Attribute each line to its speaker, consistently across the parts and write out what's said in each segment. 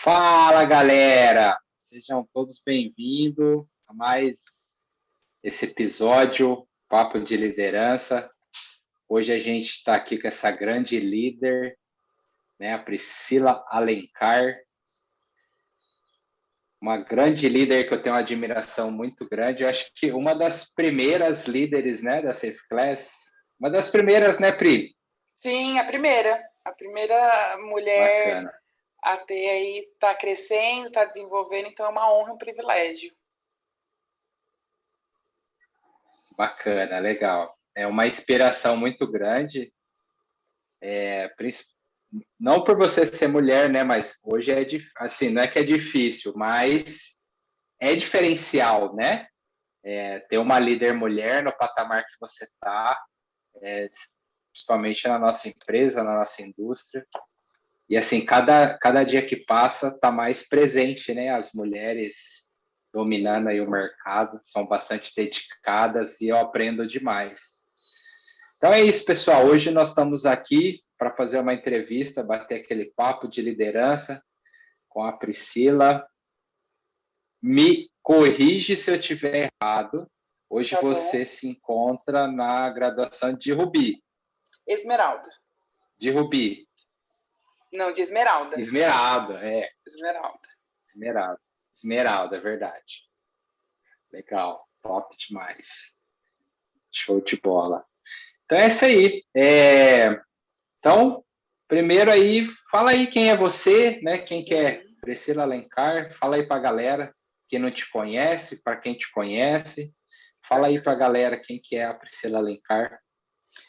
Speaker 1: Fala, galera! Sejam todos bem-vindos a mais esse episódio, Papo de Liderança. Hoje a gente está aqui com essa grande líder, né, a Priscila Alencar, uma grande líder que eu tenho uma admiração muito grande. Eu acho que uma das primeiras líderes, né, da Safe Class, uma das primeiras, né, Pri?
Speaker 2: Sim, a primeira mulher
Speaker 1: Bacana.
Speaker 2: a ter aí, tá crescendo, tá desenvolvendo, então é uma honra e um privilégio.
Speaker 1: Bacana, legal. É uma inspiração muito grande, não por você ser mulher, né? Mas hoje é assim, não é que é difícil, mas é diferencial, né? Ter uma líder mulher no patamar que você está, principalmente na nossa empresa, na nossa indústria. E assim, cada dia que passa está mais presente, né? As mulheres dominando aí o mercado, são bastante dedicadas e eu aprendo demais. Então é isso, pessoal. Hoje nós estamos aqui para fazer uma entrevista, bater aquele papo de liderança com a Priscila. Me corrige se eu estiver errado. Hoje
Speaker 2: Tá
Speaker 1: você
Speaker 2: bom.
Speaker 1: se encontra na graduação de Rubi.
Speaker 2: Esmeralda.
Speaker 1: De Rubi.
Speaker 2: Não, de Esmeralda.
Speaker 1: Esmeralda, é.
Speaker 2: Esmeralda.
Speaker 1: Esmeralda. Esmeralda, é verdade. Legal. Top demais. Show de bola. Então é isso aí. Então, primeiro aí, fala aí quem é você, né? Quem que é Priscila Alencar? Fala aí para a galera que não te conhece, para quem te conhece. Fala aí para a galera quem que é a Priscila Alencar.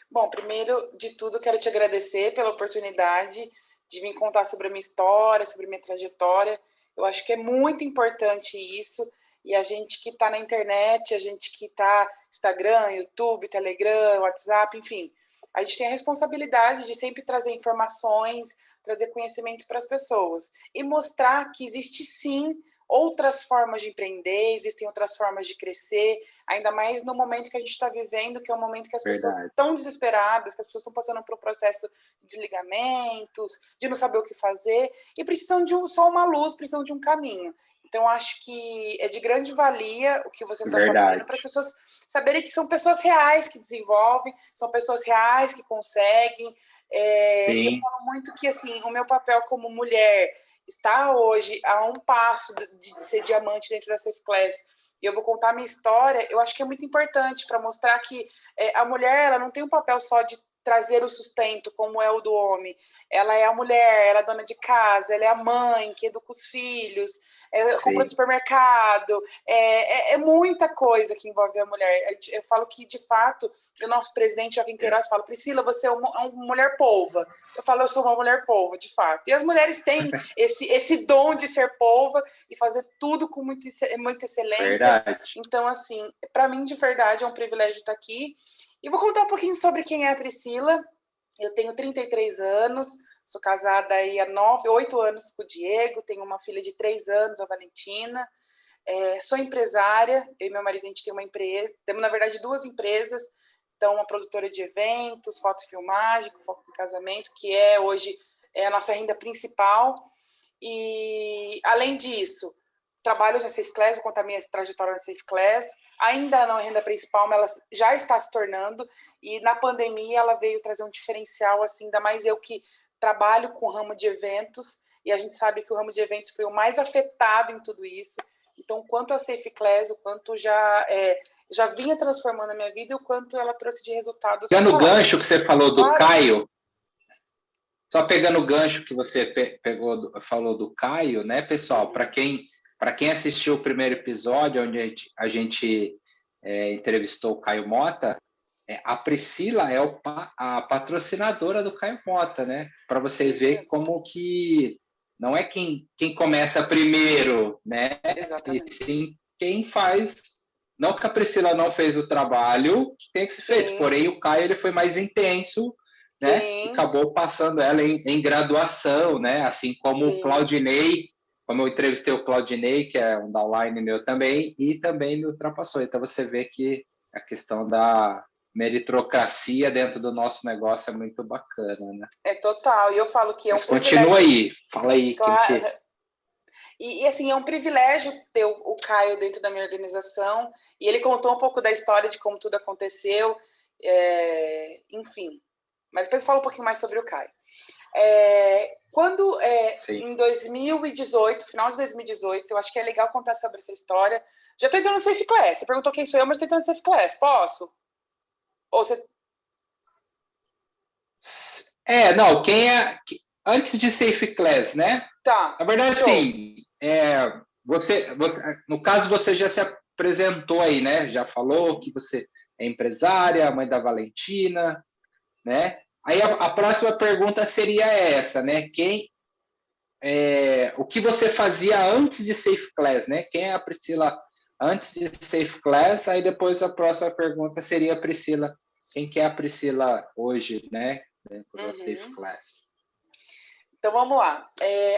Speaker 2: Bom, primeiro de tudo, quero te agradecer pela oportunidade de me contar sobre a minha história, sobre a minha trajetória. Eu acho que é muito importante isso. E a gente que está na internet, a gente que está Instagram, YouTube, Telegram, WhatsApp, enfim, a gente tem a responsabilidade de sempre trazer informações, trazer conhecimento para as pessoas e mostrar que existe sim outras formas de empreender, existem outras formas de crescer, ainda mais no momento que a gente está vivendo, que é um momento que as pessoas estão desesperadas, que as pessoas estão passando por um processo de desligamentos, de não saber o que fazer, e precisam de só uma luz, precisam de um caminho. Então, acho que é de grande valia o que você está fazendo para as pessoas saberem que são pessoas reais que desenvolvem, são pessoas reais que conseguem. E eu falo muito que, assim, o meu papel como mulher está hoje a um passo de ser diamante dentro da Safe Class, e eu vou contar a minha história, eu acho que é muito importante para mostrar que a mulher ela não tem um papel só de trazer o sustento, como é o do homem. Ela é a mulher, ela é dona de casa, ela é a mãe que educa os filhos, compra no supermercado, é muita coisa que envolve a mulher. Eu falo que, de fato, o nosso presidente Joaquim Queiroz fala, Priscila, você é uma mulher polva. Eu falo, eu sou uma mulher polva, de fato. E as mulheres têm esse dom de ser polva e fazer tudo com muita excelência.
Speaker 1: Verdade.
Speaker 2: Então, assim, para mim, de verdade, é um privilégio estar aqui. E vou contar um pouquinho sobre quem é a Priscila. Eu tenho 33 anos, sou casada aí há 8 anos com o Diego, tenho uma filha de 3 anos, a Valentina. Sou empresária, eu e meu marido, a gente tem uma empresa, temos, na verdade, 2 empresas. Então, uma produtora de eventos, foto e filmagem, foco em casamento, que hoje é a nossa renda principal. E, além disso, trabalho na Safe Class, vou contar minha trajetória na Safe Class. Ainda não é renda principal, mas ela já está se tornando. E na pandemia ela veio trazer um diferencial, assim, ainda mais eu que trabalho com o ramo de eventos, e a gente sabe que o ramo de eventos foi o mais afetado em tudo isso. Então, quanto a Safe Class, o quanto já vinha transformando a minha vida e o quanto ela trouxe de resultados.
Speaker 1: Pegando o gancho que você falou do Caio, só pegando o gancho que você falou do Caio, né, pessoal? Para quem assistiu o primeiro episódio, onde a gente entrevistou o Caio Mota, a Priscila é a patrocinadora do Caio Mota, né? Para vocês verem como que não é quem começa primeiro, né?
Speaker 2: Exatamente.
Speaker 1: E sim quem faz. Não que a Priscila não fez o trabalho que tem que ser feito, porém o Caio ele foi mais intenso, né? E acabou passando ela em graduação, né? Assim como o Claudinei, como eu entrevistei o Claudinei, que é um downline meu também, e também me ultrapassou. Então você vê que a questão da meritocracia dentro do nosso negócio é muito bacana, né?
Speaker 2: É total. E eu falo que é um
Speaker 1: privilégio. Continua aí, fala aí.
Speaker 2: Claro. E assim, é um privilégio ter o Caio dentro da minha organização, e ele contou um pouco da história de como tudo aconteceu, enfim. Mas depois eu falo um pouquinho mais sobre o Caio. Quando, em 2018, final de 2018, eu acho que é legal contar sobre essa história. Já estou entrando no Safe Class. Você perguntou quem sou eu, mas estou entrando no Safe Class. Posso? Ou você...
Speaker 1: Não, quem é... Antes de Safe Class, né?
Speaker 2: Tá.
Speaker 1: Na verdade, sim. Você, no caso, você já se apresentou aí, né? Já falou que você é empresária, mãe da Valentina, né? Aí a próxima pergunta seria essa, né? O que você fazia antes de Safe Class, né? Quem é a Priscila antes de Safe Class? Aí depois a próxima pergunta seria a Priscila. Quem que é a Priscila hoje, né? Dentro da Safe Class.
Speaker 2: Então vamos lá.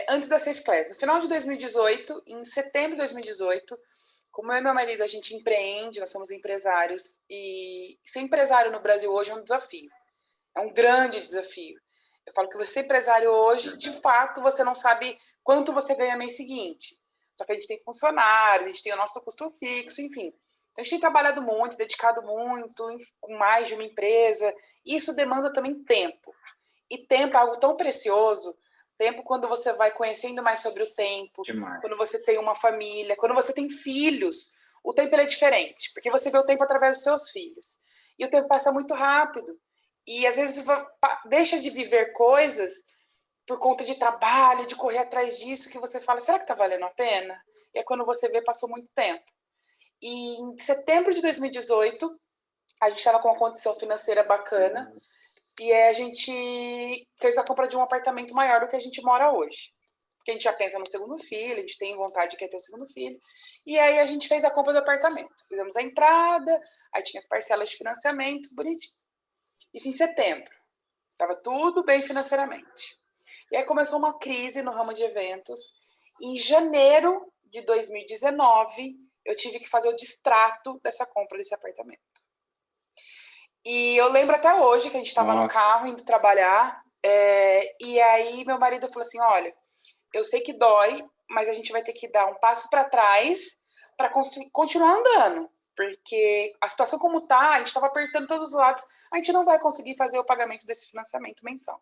Speaker 2: Antes da Safe Class, no final de 2018, em setembro de 2018, como eu e meu marido a gente empreende, nós somos empresários, e ser empresário no Brasil hoje é um desafio. É um grande desafio. Eu falo que você é empresário hoje, de fato, você não sabe quanto você ganha mês seguinte. Só que a gente tem funcionários, a gente tem o nosso custo fixo, enfim. Então, a gente tem trabalhado muito, dedicado muito, com mais de uma empresa. Isso demanda também tempo. E tempo é algo tão precioso. Tempo quando você vai conhecendo mais sobre o tempo,
Speaker 1: Demais.
Speaker 2: quando você tem uma família, quando você tem filhos. O tempo ele é diferente, porque você vê o tempo através dos seus filhos. E o tempo passa muito rápido. E às vezes deixa de viver coisas por conta de trabalho, de correr atrás disso, que você fala, será que tá valendo a pena? E é quando você vê, passou muito tempo. E em setembro de 2018, a gente estava com uma condição financeira bacana, e a gente fez a compra de um apartamento maior do que a gente mora hoje. Porque a gente já pensa no segundo filho, a gente tem vontade de querer ter o segundo filho. E aí a gente fez a compra do apartamento. Fizemos a entrada, aí tinha as parcelas de financiamento, bonitinho. Isso em setembro. Estava tudo bem financeiramente. E aí começou uma crise no ramo de eventos. Em janeiro de 2019, eu tive que fazer o distrato dessa compra desse apartamento. E eu lembro até hoje que a gente estava no carro indo trabalhar. E aí meu marido falou assim, olha, eu sei que dói, mas a gente vai ter que dar um passo para trás para continuar andando. Porque a situação como tá, a gente estava apertando todos os lados, a gente não vai conseguir fazer o pagamento desse financiamento mensal.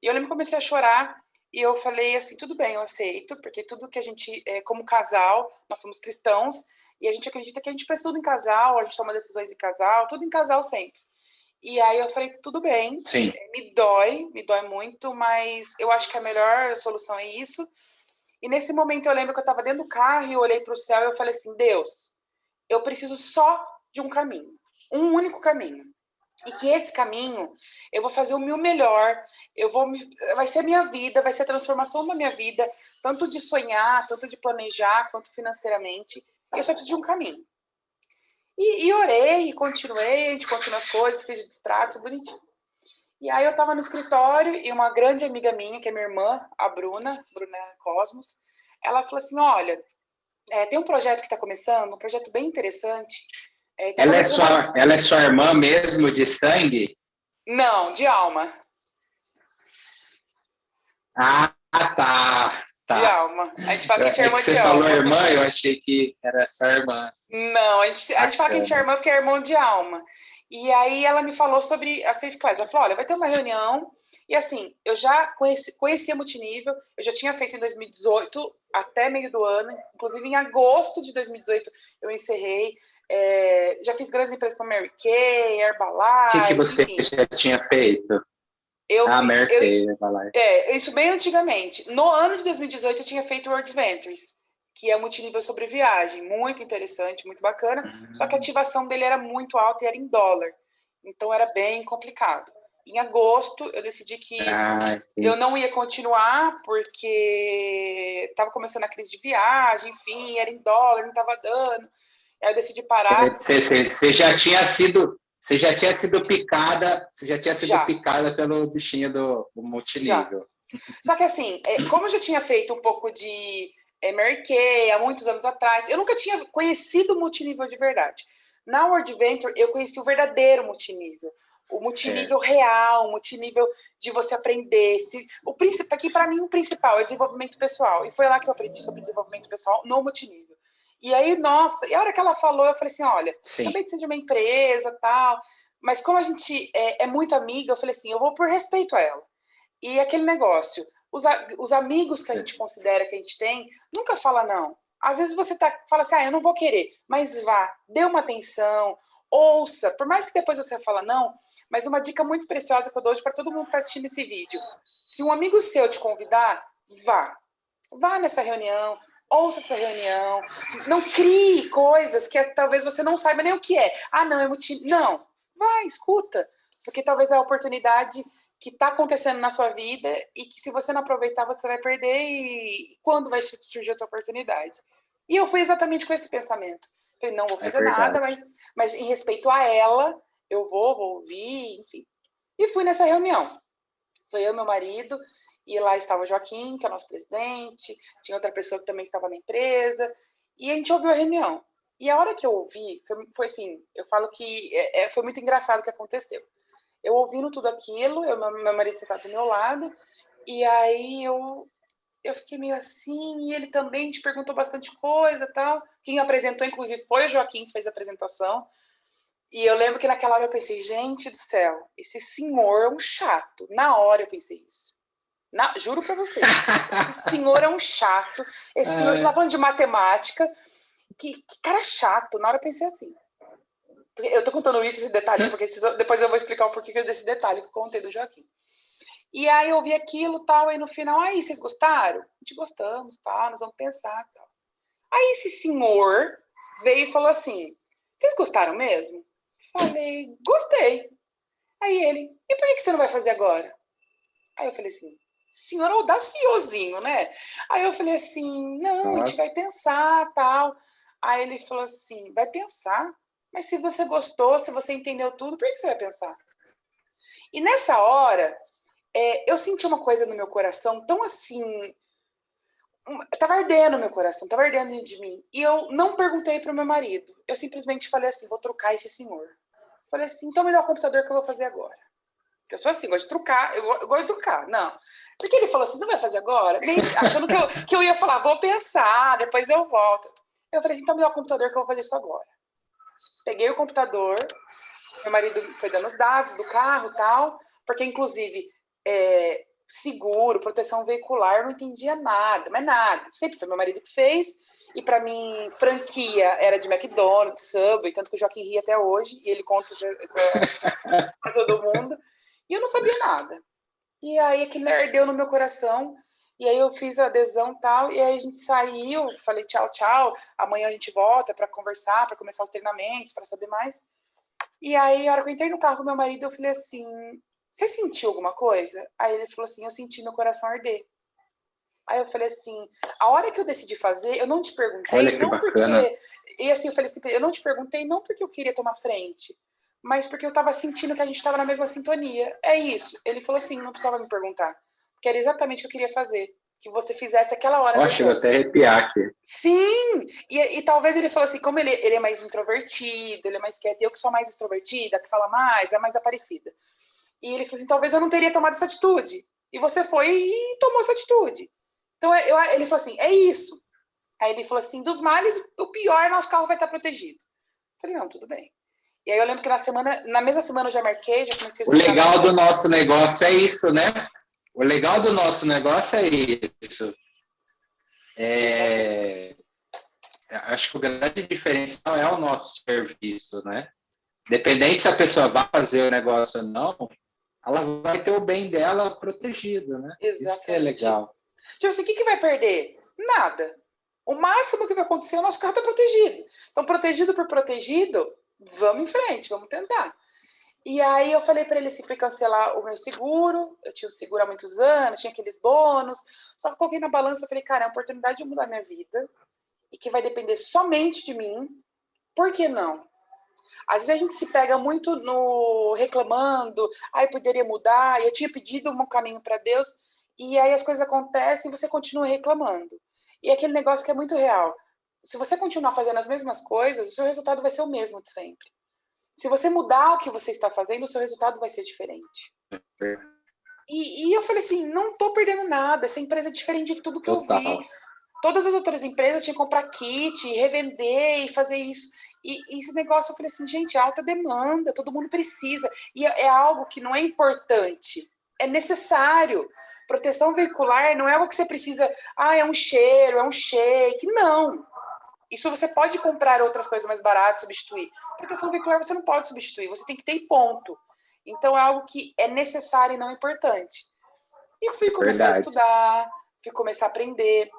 Speaker 2: E eu lembro que comecei a chorar e eu falei assim, tudo bem, eu aceito, porque tudo que a gente, como casal, nós somos cristãos e a gente acredita que a gente pensa tudo em casal, a gente toma decisões em casal, tudo em casal sempre. E aí eu falei, tudo bem, me dói muito, mas eu acho que a melhor solução é isso. E nesse momento eu lembro que eu estava dentro do carro e eu olhei para o céu e eu falei assim, Deus, eu preciso só de um caminho, um único caminho. E que esse caminho, eu vou fazer o meu melhor, vai ser a minha vida, vai ser a transformação da minha vida, tanto de sonhar, tanto de planejar, quanto financeiramente. Eu só preciso de um caminho. E orei, e continuei, a gente continuou as coisas, fiz o distrato, bonitinho. E aí eu estava no escritório e uma grande amiga minha, que é minha irmã, a Bruna Cosmos, ela falou assim, olha, tem um projeto que está começando, um projeto bem interessante.
Speaker 1: Ela é sua irmã mesmo de sangue?
Speaker 2: Não, de alma.
Speaker 1: Ah, tá.
Speaker 2: De alma. A gente fala que a gente é irmã de alma.
Speaker 1: Você falou irmã, eu achei que era sua irmã.
Speaker 2: Não, a gente fala que a gente é irmã porque é irmão de alma. E aí ela me falou sobre a Safe Class. Ela falou, olha, vai ter uma reunião. E assim, eu já conhecia multinível, eu já tinha feito em 2018, até meio do ano. Inclusive, em agosto de 2018, eu encerrei. Já fiz grandes empresas como Mary Kay, Herbalife.
Speaker 1: O que você já tinha feito? Mary Kay, Herbalife.
Speaker 2: Isso bem antigamente. No ano de 2018, eu tinha feito World Ventures, que é multinível sobre viagem. Muito interessante, muito bacana. Só que a ativação dele era muito alta e era em dólar. Então, era bem complicado. Em agosto, eu decidi que eu não ia continuar, porque estava começando a crise de viagem, enfim, era em dólar, não estava dando. Aí eu decidi parar.
Speaker 1: Você já tinha sido picada, picada pelo bichinho do multinível.
Speaker 2: Já. Só que assim, como eu já tinha feito um pouco de Mary Kay há muitos anos atrás, eu nunca tinha conhecido o multinível de verdade. Na World Venture, eu conheci o verdadeiro multinível. O multinível real, o multinível de você aprender. O principal, aqui para mim o principal é desenvolvimento pessoal. E foi lá que eu aprendi sobre desenvolvimento pessoal no multinível. E aí, nossa, e a hora que ela falou, eu falei assim, olha, acabei de ser de uma empresa, tal, mas como a gente é muito amiga, eu falei assim, eu vou por respeito a ela. E aquele negócio, os amigos que a gente considera que a gente tem, nunca fala não. Às vezes você fala assim, eu não vou querer, mas vá, dê uma atenção, ouça, por mais que depois você fala não, mas uma dica muito preciosa que eu dou hoje para todo mundo que está assistindo esse vídeo. Se um amigo seu te convidar, vá nessa reunião, ouça essa reunião, não crie coisas que talvez você não saiba nem o que é. Não, é motivo. Não, vai, escuta, porque talvez é a oportunidade que está acontecendo na sua vida e que se você não aproveitar, você vai perder e quando vai surgir a tua oportunidade? E eu fui exatamente com esse pensamento. Falei, não vou fazer nada, mas em respeito a ela, eu vou ouvir, enfim. E fui nessa reunião. Foi eu e meu marido, e lá estava o Joaquim, que é o nosso presidente, tinha outra pessoa que também estava na empresa, e a gente ouviu a reunião. E a hora que eu ouvi, foi assim, eu falo que foi muito engraçado o que aconteceu. Eu ouvindo tudo aquilo, meu marido sentado do meu lado, e aí eu fiquei meio assim, e ele também te perguntou bastante coisa e tal. Quem apresentou, inclusive, foi o Joaquim que fez a apresentação. E eu lembro que naquela hora eu pensei, gente do céu, esse senhor é um chato. Na hora eu pensei isso. Juro pra vocês. Esse senhor é um chato. Esse senhor está falando de matemática. Que cara chato. Na hora eu pensei assim. Eu tô contando esse detalhe, porque depois eu vou explicar o porquê desse detalhe que eu contei do Joaquim. E aí eu vi aquilo, tal, e no final, aí, vocês gostaram? A gente gostamos, tal, nós vamos pensar, tal. Aí esse senhor veio e falou assim, vocês gostaram mesmo? Falei, gostei. Aí ele, e por que você não vai fazer agora? Aí eu falei assim, senhor audaciosinho, né? Aí eu falei assim, não, a gente vai pensar, tal. Aí ele falou assim, vai pensar? Mas se você gostou, se você entendeu tudo, por que você vai pensar? E nessa hora, eu senti uma coisa no meu coração tão assim... Tava ardendo no meu coração, tava ardendo dentro de mim. E eu não perguntei pro meu marido. Eu simplesmente falei assim, vou trocar esse senhor. Falei assim, então me dá o computador que eu vou fazer agora. Porque eu sou assim, gosto de trucar, eu gosto de trucar. Não. Porque ele falou assim, não vai fazer agora? Achando que eu ia falar, vou pensar, depois eu volto. Eu falei assim, então me dá o computador que eu vou fazer isso agora. Peguei o computador, meu marido foi dando os dados do carro e tal, porque inclusive seguro, proteção veicular, eu não entendia nada, mas nada. Sempre foi meu marido que fez, e para mim, franquia era de McDonald's, Subway, tanto que o Joaquim ri até hoje, e ele conta para todo mundo, e eu não sabia nada. E aí aquilo ardeu no meu coração, e aí eu fiz a adesão e tal, e aí a gente saiu, falei tchau, tchau, amanhã a gente volta para conversar, para começar os treinamentos, para saber mais. E aí, a hora que eu entrei no carro com meu marido, eu falei assim, você sentiu alguma coisa? Aí ele falou assim, eu senti meu coração arder. Aí eu falei assim, a hora que eu decidi fazer, eu não te perguntei, não bacana. Porque... E assim, eu falei assim, eu não te perguntei não porque eu queria tomar frente, mas porque eu tava sentindo que a gente tava na mesma sintonia. É isso. Ele falou assim, não precisava me perguntar, porque era exatamente o que eu queria fazer. Que você fizesse aquela hora.
Speaker 1: Ó, chegou até arrepiar aqui.
Speaker 2: Sim! E talvez ele falou assim, como ele é mais introvertido, ele é mais quieto, eu que sou mais extrovertida, que fala mais, é mais aparecida. E ele falou assim, talvez eu não teria tomado essa atitude. E você foi e tomou essa atitude. Então, ele falou assim, é isso. Aí ele falou assim, dos males, o pior é nosso carro vai estar protegido. Eu falei, não, tudo bem. E aí eu lembro que na mesma semana eu já marquei, já comecei a
Speaker 1: estudar. O legal do nosso negócio é isso, né? O legal do nosso negócio é isso. Acho que o grande diferencial é o nosso serviço, né? Independente se a pessoa vai fazer o negócio ou não, ela vai ter o bem dela protegido, né?
Speaker 2: Exatamente.
Speaker 1: Isso que é legal.
Speaker 2: Tipo assim, o que vai perder? Nada. O máximo que vai acontecer é o nosso carro está protegido. Então, protegido por protegido, vamos em frente, vamos tentar. E aí eu falei para ele se fui cancelar o meu seguro, eu tinha o seguro há muitos anos, tinha aqueles bônus, só que coloquei na balança e falei, cara, é uma oportunidade de mudar minha vida e que vai depender somente de mim, por que não? Às vezes a gente se pega muito no reclamando, poderia mudar, eu tinha pedido um caminho para Deus, e aí as coisas acontecem e você continua reclamando. E aquele negócio que é muito real, se você continuar fazendo as mesmas coisas, o seu resultado vai ser o mesmo de sempre. Se você mudar o que você está fazendo, o seu resultado vai ser diferente. E eu falei assim, não estou perdendo nada, essa empresa é diferente de tudo que eu vi. Todas as outras empresas tinham que comprar kit, revender e fazer isso. E esse negócio, eu falei assim, gente, alta demanda, todo mundo precisa. E é algo que não é importante, é necessário. Proteção veicular não é algo que você precisa, é um cheiro, é um shake. Não. Isso você pode comprar outras coisas mais baratas, substituir. Proteção veicular você não pode substituir, você tem que ter em ponto. Então é algo que é necessário e não importante. E fui começar a estudar, fui começar a aprender,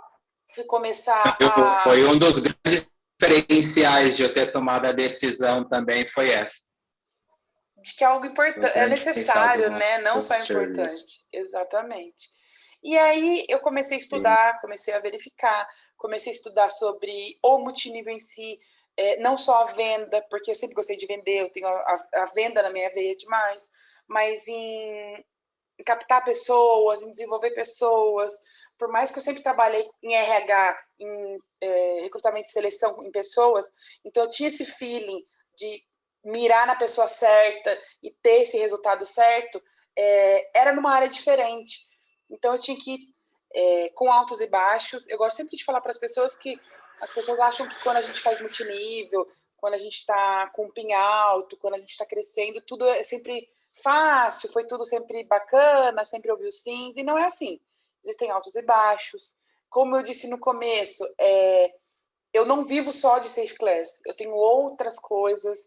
Speaker 2: fui começar a...
Speaker 1: Foi um dos grandes diferenciais de eu ter tomado a decisão também, foi essa.
Speaker 2: De que é algo importante, é necessário, né? Não só importante. Exatamente. E aí eu comecei a estudar, comecei a verificar, comecei a estudar sobre o multinível em si, não só a venda, porque eu sempre gostei de vender, eu tenho a venda na minha veia demais, mas em captar pessoas, em desenvolver pessoas. Por mais que eu sempre trabalhei em RH, em recrutamento e seleção em pessoas, então eu tinha esse feeling de mirar na pessoa certa e ter esse resultado certo, era numa área diferente. Então eu tinha que ir com altos e baixos. Eu gosto sempre de falar para as pessoas que as pessoas acham que quando a gente faz multinível, quando a gente está com um PIN alto, quando a gente está crescendo, tudo é sempre fácil, foi tudo sempre bacana, sempre ouviu sims, e não é assim. Existem altos e baixos. Como eu disse no começo, eu não vivo só de Safe Class, eu tenho outras coisas,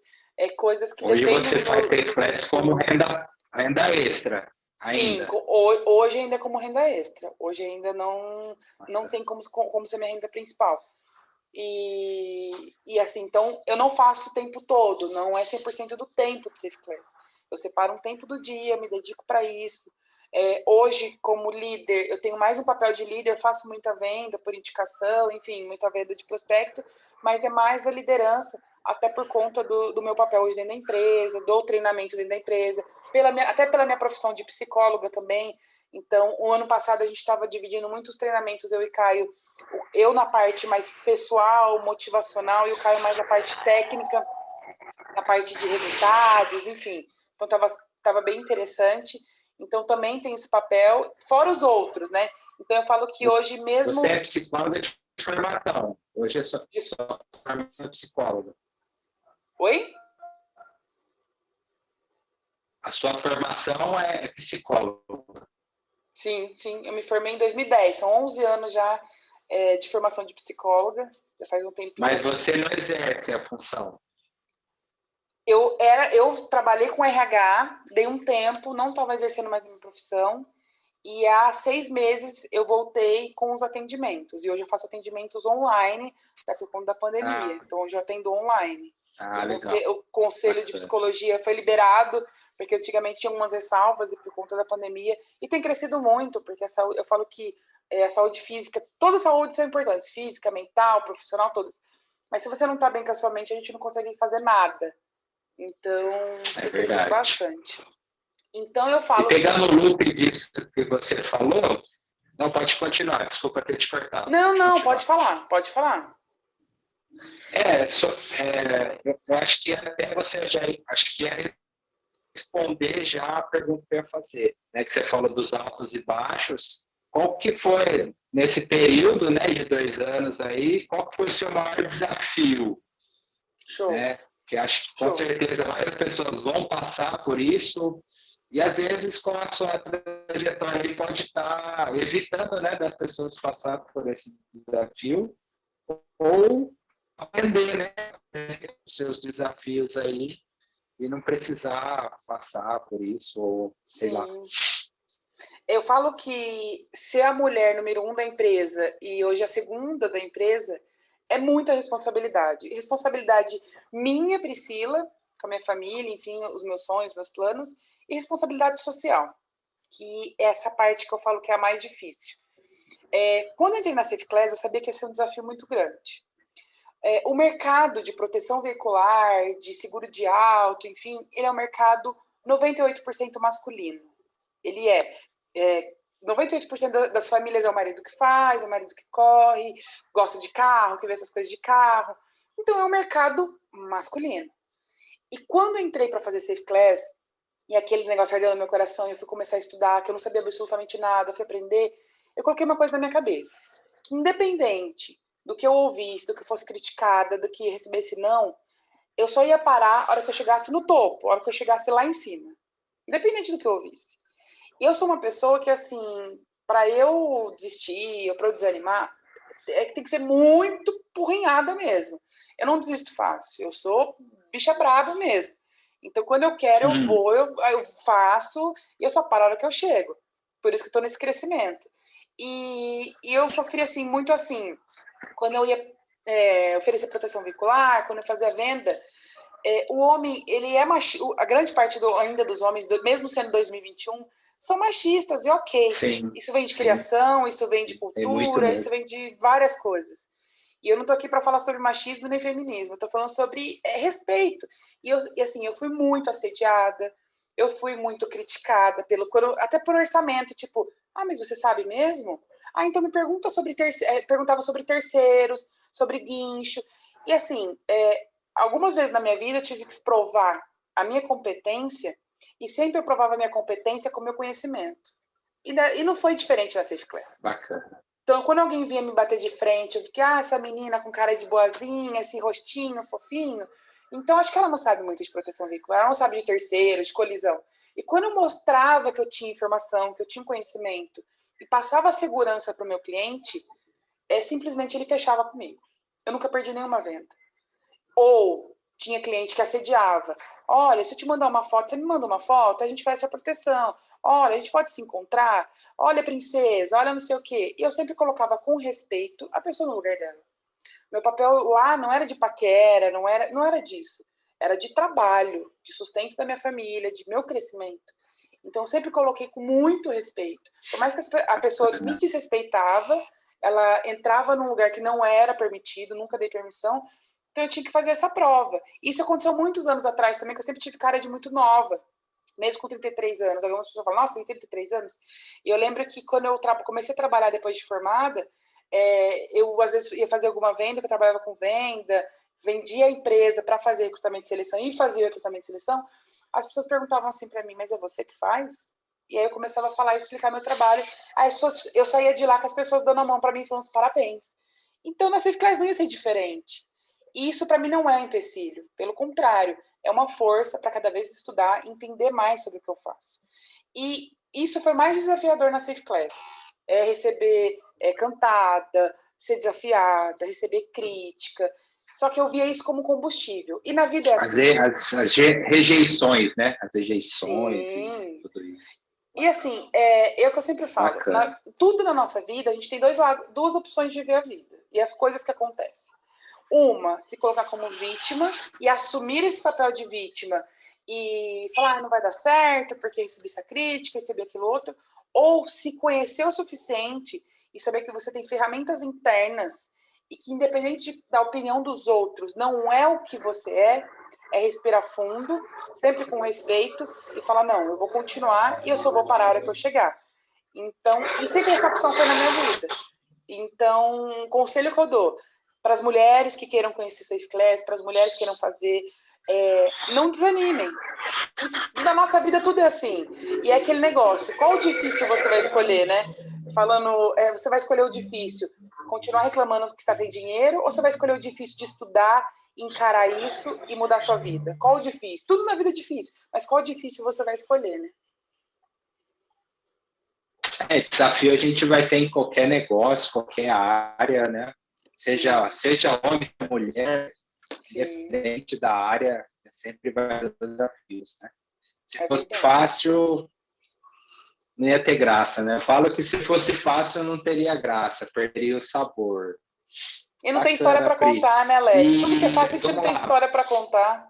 Speaker 2: coisas que
Speaker 1: hoje
Speaker 2: dependem
Speaker 1: você faz Safe Class como renda extra.
Speaker 2: Sim, hoje ainda é como renda extra. Hoje ainda não tem como ser minha renda principal. E assim, então, eu não faço o tempo todo, não é 100% do tempo de Safe Class. Eu separo um tempo do dia, me dedico para isso. Hoje, como líder, eu tenho mais um papel de líder, faço muita venda por indicação, enfim, muita venda de prospecto, mas é mais a liderança, até por conta do meu papel hoje dentro da empresa, do treinamento dentro da empresa, até pela minha profissão de psicóloga também. Então, o ano passado a gente estava dividindo muitos treinamentos, eu e Caio, eu na parte mais pessoal, motivacional, e o Caio mais na parte técnica, na parte de resultados, enfim. Então, estava bem interessante. Então, também tem esse papel, fora os outros, né? Então, eu falo que hoje mesmo...
Speaker 1: Você é psicóloga de formação. Hoje é só psicóloga.
Speaker 2: Oi?
Speaker 1: A sua formação é psicóloga.
Speaker 2: Sim, eu me formei em 2010. São 11 anos já de formação de psicóloga. Já faz um tempinho.
Speaker 1: Mas você não exerce a função?
Speaker 2: Eu trabalhei com RH, dei um tempo, não estava exercendo mais a minha profissão. E há 6 meses eu voltei com os atendimentos. E hoje eu faço atendimentos online, até por conta da pandemia. Então hoje eu atendo online. O conselho de psicologia foi liberado, porque antigamente tinha algumas ressalvas e por conta da pandemia. E tem crescido muito, porque eu falo que a saúde física, todas as saúdes são importantes, física, mental, profissional, todas. Mas se você não está bem com a sua mente, a gente não consegue fazer nada. Então, tem crescido bastante. Então, eu falo...
Speaker 1: E pegando o loop disso que você falou... Não, pode continuar, desculpa ter te cortado.
Speaker 2: Não, pode falar.
Speaker 1: Eu acho que até você já ia responder já a pergunta que eu ia fazer, né? Que você falou dos altos e baixos. Qual que foi, nesse período, né, de 2 anos aí, qual que foi o seu maior desafio?
Speaker 2: Show.
Speaker 1: Né? Que acho que com certeza várias pessoas vão passar por isso, e às vezes com a sua trajetória pode estar evitando, né, das pessoas passar por esse desafio, ou aprender, né, os seus desafios aí e não precisar passar por isso, ou sei lá.
Speaker 2: Eu falo que ser a mulher número 1 da empresa e hoje a segunda da empresa é muita responsabilidade. Responsabilidade minha, Priscila, com a minha família, enfim, os meus sonhos, meus planos, e responsabilidade social, que é essa parte que eu falo que é a mais difícil. Quando eu entrei na Safe Class, eu sabia que ia ser um desafio muito grande. O mercado de proteção veicular, de seguro de auto, enfim, ele é um mercado 98% masculino. Ele 98% das famílias é o marido que faz, é o marido que corre, gosta de carro, que vê essas coisas de carro. Então, é um mercado masculino. E quando eu entrei para fazer Safe Class, e aquele negócio ardeu no meu coração, e eu fui começar a estudar, que eu não sabia absolutamente nada, eu fui aprender, eu coloquei uma coisa na minha cabeça, que independente do que eu ouvisse, do que fosse criticada, do que recebesse não, eu só ia parar a hora que eu chegasse no topo, a hora que eu chegasse lá em cima. Independente do que eu ouvisse. E eu sou uma pessoa que, assim, para eu desistir, ou para eu desanimar, é que tem que ser muito porrinhada mesmo. Eu não desisto fácil. Eu sou bicha brava mesmo. Então, quando eu quero, eu vou, eu faço, e eu só paro a hora que eu chego. Por isso que eu tô nesse crescimento. E eu sofri, assim, muito assim, quando eu ia oferecer proteção veicular, quando eu fazia venda, o homem, ele é machista, a grande parte ainda dos homens, mesmo sendo 2021, são machistas, e ok.
Speaker 1: Sim,
Speaker 2: isso vem de criação, isso vem de cultura, isso vem de várias coisas. E eu não tô aqui para falar sobre machismo nem feminismo, eu tô falando sobre respeito. E assim, eu fui muito assediada, eu fui muito criticada, até por orçamento, tipo, mas você sabe mesmo? Então me pergunta perguntava sobre terceiros, sobre guincho. E assim, algumas vezes na minha vida eu tive que provar a minha competência, e sempre eu provava a minha competência com o meu conhecimento. E não foi diferente na Safe Class.
Speaker 1: Bacana.
Speaker 2: Então, quando alguém vinha me bater de frente, eu fiquei, essa menina com cara de boazinha, esse rostinho fofinho. Então, acho que ela não sabe muito de proteção veicular, ela não sabe de terceiro, de colisão. E quando eu mostrava que eu tinha informação, que eu tinha conhecimento, e passava a segurança para o meu cliente, simplesmente ele fechava comigo. Eu nunca perdi nenhuma venda. Ou tinha cliente que assediava. Olha, se eu te mandar uma foto, você me manda uma foto, a gente faz essa proteção. Olha, a gente pode se encontrar. Olha, princesa, olha não sei o quê. E eu sempre colocava com respeito a pessoa no lugar dela. Meu papel lá não era de paquera, não era disso. Era de trabalho, de sustento da minha família, de meu crescimento. Então, eu sempre coloquei com muito respeito. Por mais que a pessoa me desrespeitava, ela entrava num lugar que não era permitido, nunca dei permissão, então eu tinha que fazer essa prova. Isso aconteceu muitos anos atrás também, que eu sempre tive cara de muito nova, mesmo com 33 anos. Algumas pessoas falam, nossa, tem 33 anos? E eu lembro que quando eu comecei a trabalhar depois de formada, eu às vezes ia fazer alguma venda, que eu trabalhava com venda, vendia a empresa para fazer recrutamento de seleção e fazia o recrutamento de seleção, as pessoas perguntavam assim para mim, mas é você que faz? E aí eu começava a falar e explicar meu trabalho. Aí eu saía de lá com as pessoas dando a mão para mim e falando parabéns. Então na Safe Class não ia ser diferente. E isso para mim não é um empecilho, pelo contrário, é uma força para cada vez estudar e entender mais sobre o que eu faço. E isso foi mais desafiador na Safe Class, receber cantada, ser desafiada, receber crítica, só que eu via isso como combustível. E na vida é assim.
Speaker 1: As rejeições, né? As rejeições.
Speaker 2: Sim.
Speaker 1: E tudo isso.
Speaker 2: E assim, é o que eu sempre falo, tudo na nossa vida, a gente tem duas opções de ver a vida e as coisas que acontecem. Uma, se colocar como vítima e assumir esse papel de vítima e falar, não vai dar certo porque recebi essa crítica, recebi aquilo outro. Ou se conhecer o suficiente e saber que você tem ferramentas internas e que, independente da opinião dos outros, não é o que você é respirar fundo, sempre com respeito e falar, não, eu vou continuar e eu só vou parar a hora que eu chegar. Então, e sempre essa opção foi na minha vida. Então, conselho que eu dou para as mulheres que queiram conhecer Safe Class, para as mulheres que queiram fazer, não desanimem. Na nossa vida tudo é assim. E é aquele negócio, qual o difícil você vai escolher, né? Falando, você vai escolher o difícil, continuar reclamando que está sem dinheiro, ou você vai escolher o difícil de estudar, encarar isso e mudar a sua vida? Qual o difícil? Tudo na vida é difícil, mas qual o difícil você vai escolher, né?
Speaker 1: Desafio a gente vai ter em qualquer negócio, qualquer área, né? Seja homem, seja mulher, independente da área, sempre vai ter desafios, né? Se fosse fácil, não ia ter graça, né? Eu falo que se fosse fácil, não teria graça, perderia o sabor.
Speaker 2: E não tem história para contar, né, Lex? Tudo que é fácil, a gente não tem história para contar.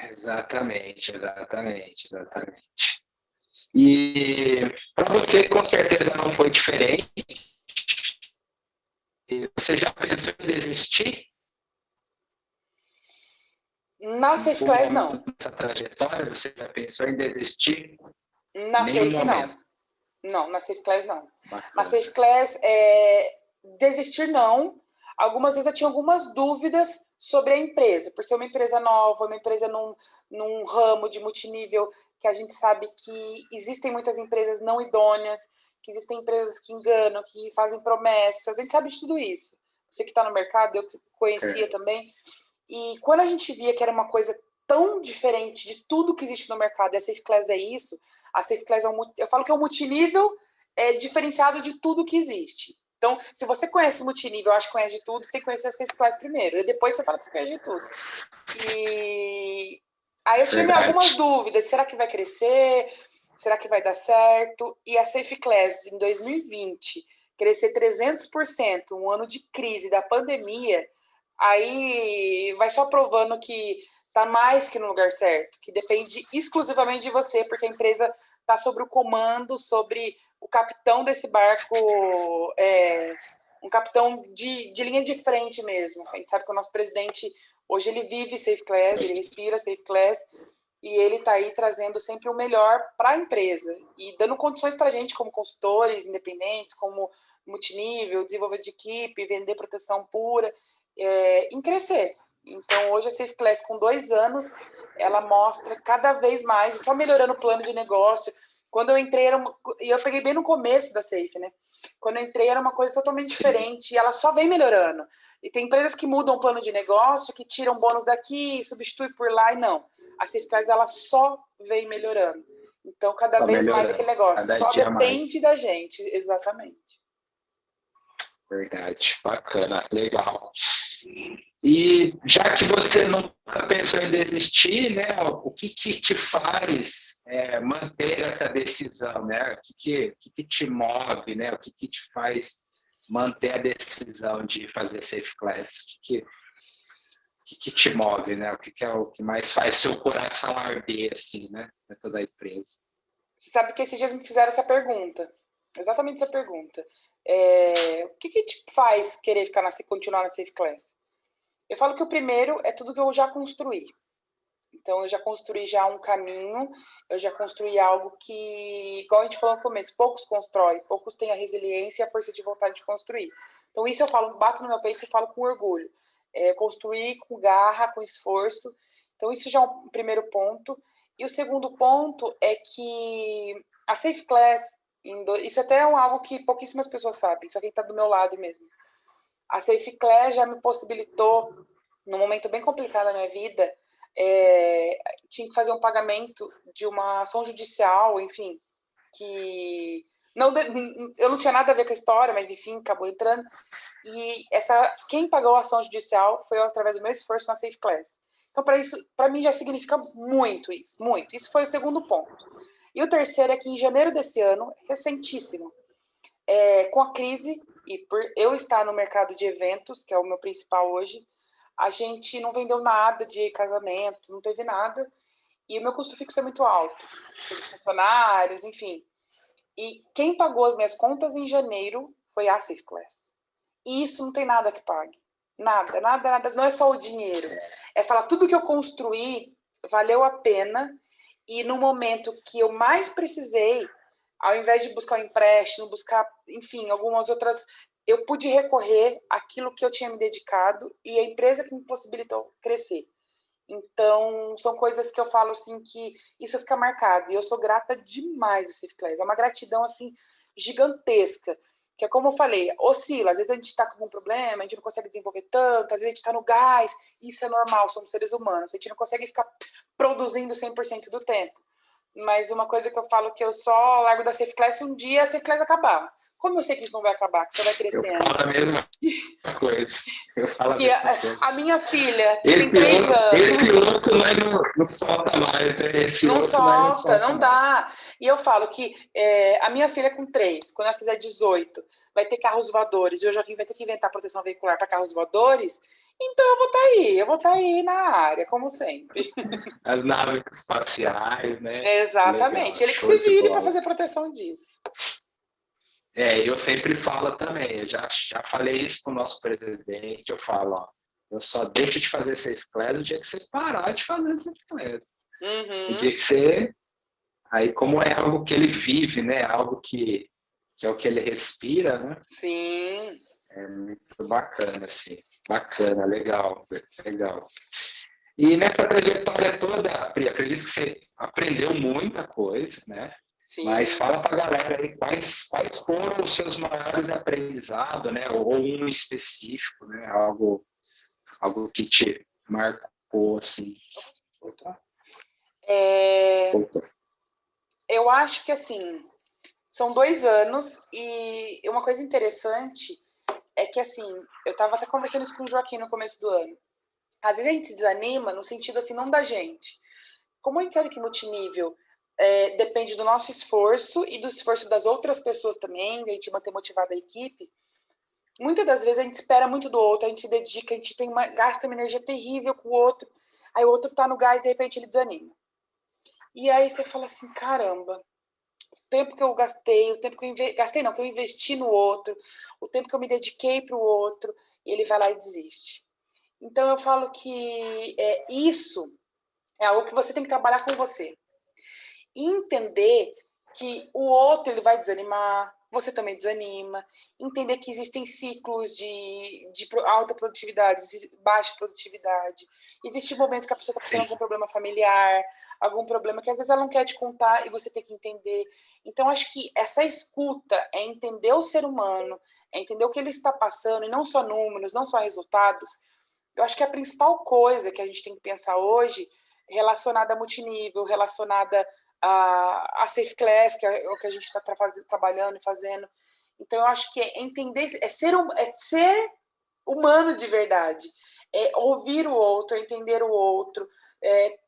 Speaker 1: Exatamente. E para você, com certeza, não foi diferente. Você já pensou em desistir?
Speaker 2: Na Safe Class, não.
Speaker 1: Nessa trajetória, você já pensou em desistir?
Speaker 2: Na Safe, não. Não, na Safe Class, não.
Speaker 1: Bacana.
Speaker 2: Na Safe Class, desistir, não. Algumas vezes eu tinha algumas dúvidas sobre a empresa, por ser uma empresa nova, uma empresa num ramo de multinível, que a gente sabe que existem muitas empresas não idôneas, que existem empresas que enganam, que fazem promessas, a gente sabe de tudo isso. Você que está no mercado, eu que conhecia também. E quando a gente via que era uma coisa tão diferente de tudo que existe no mercado, e a Safe Class é isso, a Safe Class eu falo que é um multinível diferenciado de tudo que existe. Então, se você conhece multinível, acho que conhece de tudo, você tem que conhecer a Safe Class primeiro, e depois você fala que você conhece de tudo. E aí eu tinha algumas dúvidas, será que vai crescer? Será que vai dar certo? E a Safe Class, em 2020, crescer 300%, um ano de crise da pandemia, aí vai só provando que está mais que no lugar certo, que depende exclusivamente de você, porque a empresa está sobre o comando, sobre o capitão desse barco, um capitão de linha de frente mesmo. A gente sabe que o nosso presidente, hoje ele vive Safe Class, ele respira Safe Class, e ele está aí trazendo sempre o melhor para a empresa e dando condições para a gente, como consultores independentes, como multinível, desenvolver de equipe, vender proteção pura, em crescer. Então, hoje a Safe Class, com 2 anos, ela mostra cada vez mais, e só melhorando o plano de negócio. Quando eu entrei, e eu peguei bem no começo da Safe, né? Quando eu entrei, era uma coisa totalmente diferente, e ela só vem melhorando. E tem empresas que mudam o plano de negócio, que tiram bônus daqui, substitui por lá, e não. A Safe Class, ela só vem melhorando. Então, cada só vez mais aquele negócio, só depende da gente, exatamente.
Speaker 1: Verdade, bacana, legal. E já que você nunca pensou em desistir, né, o que te faz manter essa decisão, né? O que te move, né? O que te faz manter a decisão de fazer Safe Class? O que te move, né? O que é o que mais faz seu coração arder, assim, né? Dentro da empresa.
Speaker 2: Você sabe que esses dias me fizeram essa pergunta. Exatamente essa pergunta. O que te faz querer continuar na Safe Class? Eu falo que o primeiro é tudo que eu já construí. Então, eu já construí um caminho, eu já construí algo que, igual a gente falou no começo, poucos constroem, poucos têm a resiliência e a força de vontade de construir. Então, isso eu falo, bato no meu peito e falo com orgulho. Construir com garra, com esforço. Então, isso já é um primeiro ponto. E o segundo ponto é que a Safe Class, isso até é algo que pouquíssimas pessoas sabem, só quem está do meu lado mesmo. A Safe Class já me possibilitou, num momento bem complicado da minha vida, tinha que fazer um pagamento de uma ação judicial, enfim, que eu não tinha nada a ver com a história, mas enfim, acabou entrando. E quem pagou a ação judicial foi através do meu esforço na Safe Class. Então, para mim já significa muito isso, muito. Isso foi o segundo ponto. E o terceiro é que em janeiro desse ano, recentíssimo, com a crise, e por eu estar no mercado de eventos, que é o meu principal hoje, a gente não vendeu nada de casamento, não teve nada, e o meu custo fixo é muito alto. Teve funcionários, enfim. E quem pagou as minhas contas em janeiro foi a Safe Class. E isso não tem nada que pague. Nada, nada, nada. Não é só o dinheiro. É falar, tudo que eu construí valeu a pena, e no momento que eu mais precisei, ao invés de buscar um empréstimo, buscar, enfim, algumas outras, eu pude recorrer àquilo que eu tinha me dedicado e a empresa que me possibilitou crescer. Então, são coisas que eu falo assim que isso fica marcado. E eu sou grata demais a Safe Class. É uma gratidão assim gigantesca. Que é como eu falei, oscila. Às vezes a gente está com algum problema, a gente não consegue desenvolver tanto, às vezes a gente está no gás. Isso é normal, somos seres humanos. A gente não consegue ficar produzindo 100% do tempo. Mas uma coisa que eu falo que eu só largo da Safe Class um dia a Safe Class acabar. Como eu sei que isso não vai acabar, que só vai crescendo?
Speaker 1: Eu falo a mesma coisa.
Speaker 2: A minha filha, que tem 3 anos...
Speaker 1: Esse osso não solta mais, né?
Speaker 2: Não solta, não dá. E eu falo que a minha filha com 3, quando ela fizer 18, vai ter carros voadores, e o Joaquim vai ter que inventar proteção veicular para carros voadores, então eu vou estar aí na área, como sempre.
Speaker 1: As naves espaciais, né?
Speaker 2: Exatamente. Legal. Ele que se vire para fazer proteção disso.
Speaker 1: Eu sempre falo também, eu já falei isso com o nosso presidente, eu falo, ó, eu só deixo de fazer Safe Class o dia que você parar de fazer Safe Class. O dia que você... Aí, como é algo que ele vive, né? Algo que é o que ele respira, né?
Speaker 2: Sim.
Speaker 1: É muito bacana, assim. Bacana, legal, legal. E nessa trajetória toda, Pri, acredito que você aprendeu muita coisa, né? Mas
Speaker 2: Sim.
Speaker 1: fala para a galera aí quais foram os seus maiores aprendizados, né? Ou um específico, né? Algo que te marcou, assim. Voltou.
Speaker 2: Eu acho que, assim, são 2 anos e uma coisa interessante é que, assim, eu estava até conversando isso com o Joaquim no começo do ano. Às vezes a gente desanima no sentido, assim, não da gente. Como a gente sabe que multinível depende do nosso esforço e do esforço das outras pessoas também, a gente manter motivada a equipe, muitas das vezes a gente espera muito do outro, a gente se dedica, a gente gasta uma energia terrível com o outro, aí o outro tá no gás e de repente ele desanima. E aí você fala assim, caramba, o tempo que eu gastei, o tempo que eu gastei não, que eu investi no outro, o tempo que eu me dediquei para o outro, e ele vai lá e desiste. Então eu falo que isso é algo que você tem que trabalhar com você. E entender que o outro ele vai desanimar, você também desanima. Entender que existem ciclos de alta produtividade, baixa produtividade. Existem momentos que a pessoa está passando algum problema familiar, algum problema que às vezes ela não quer te contar e você tem que entender. Então, acho que essa escuta é entender o ser humano, é entender o que ele está passando, e não só números, não só resultados. Eu acho que a principal coisa que a gente tem que pensar hoje, relacionada a multinível, relacionada a Safe Class, que é o que a gente está trabalhando e fazendo. Então, eu acho que é entender, é ser humano de verdade, é ouvir o outro, é entender o outro.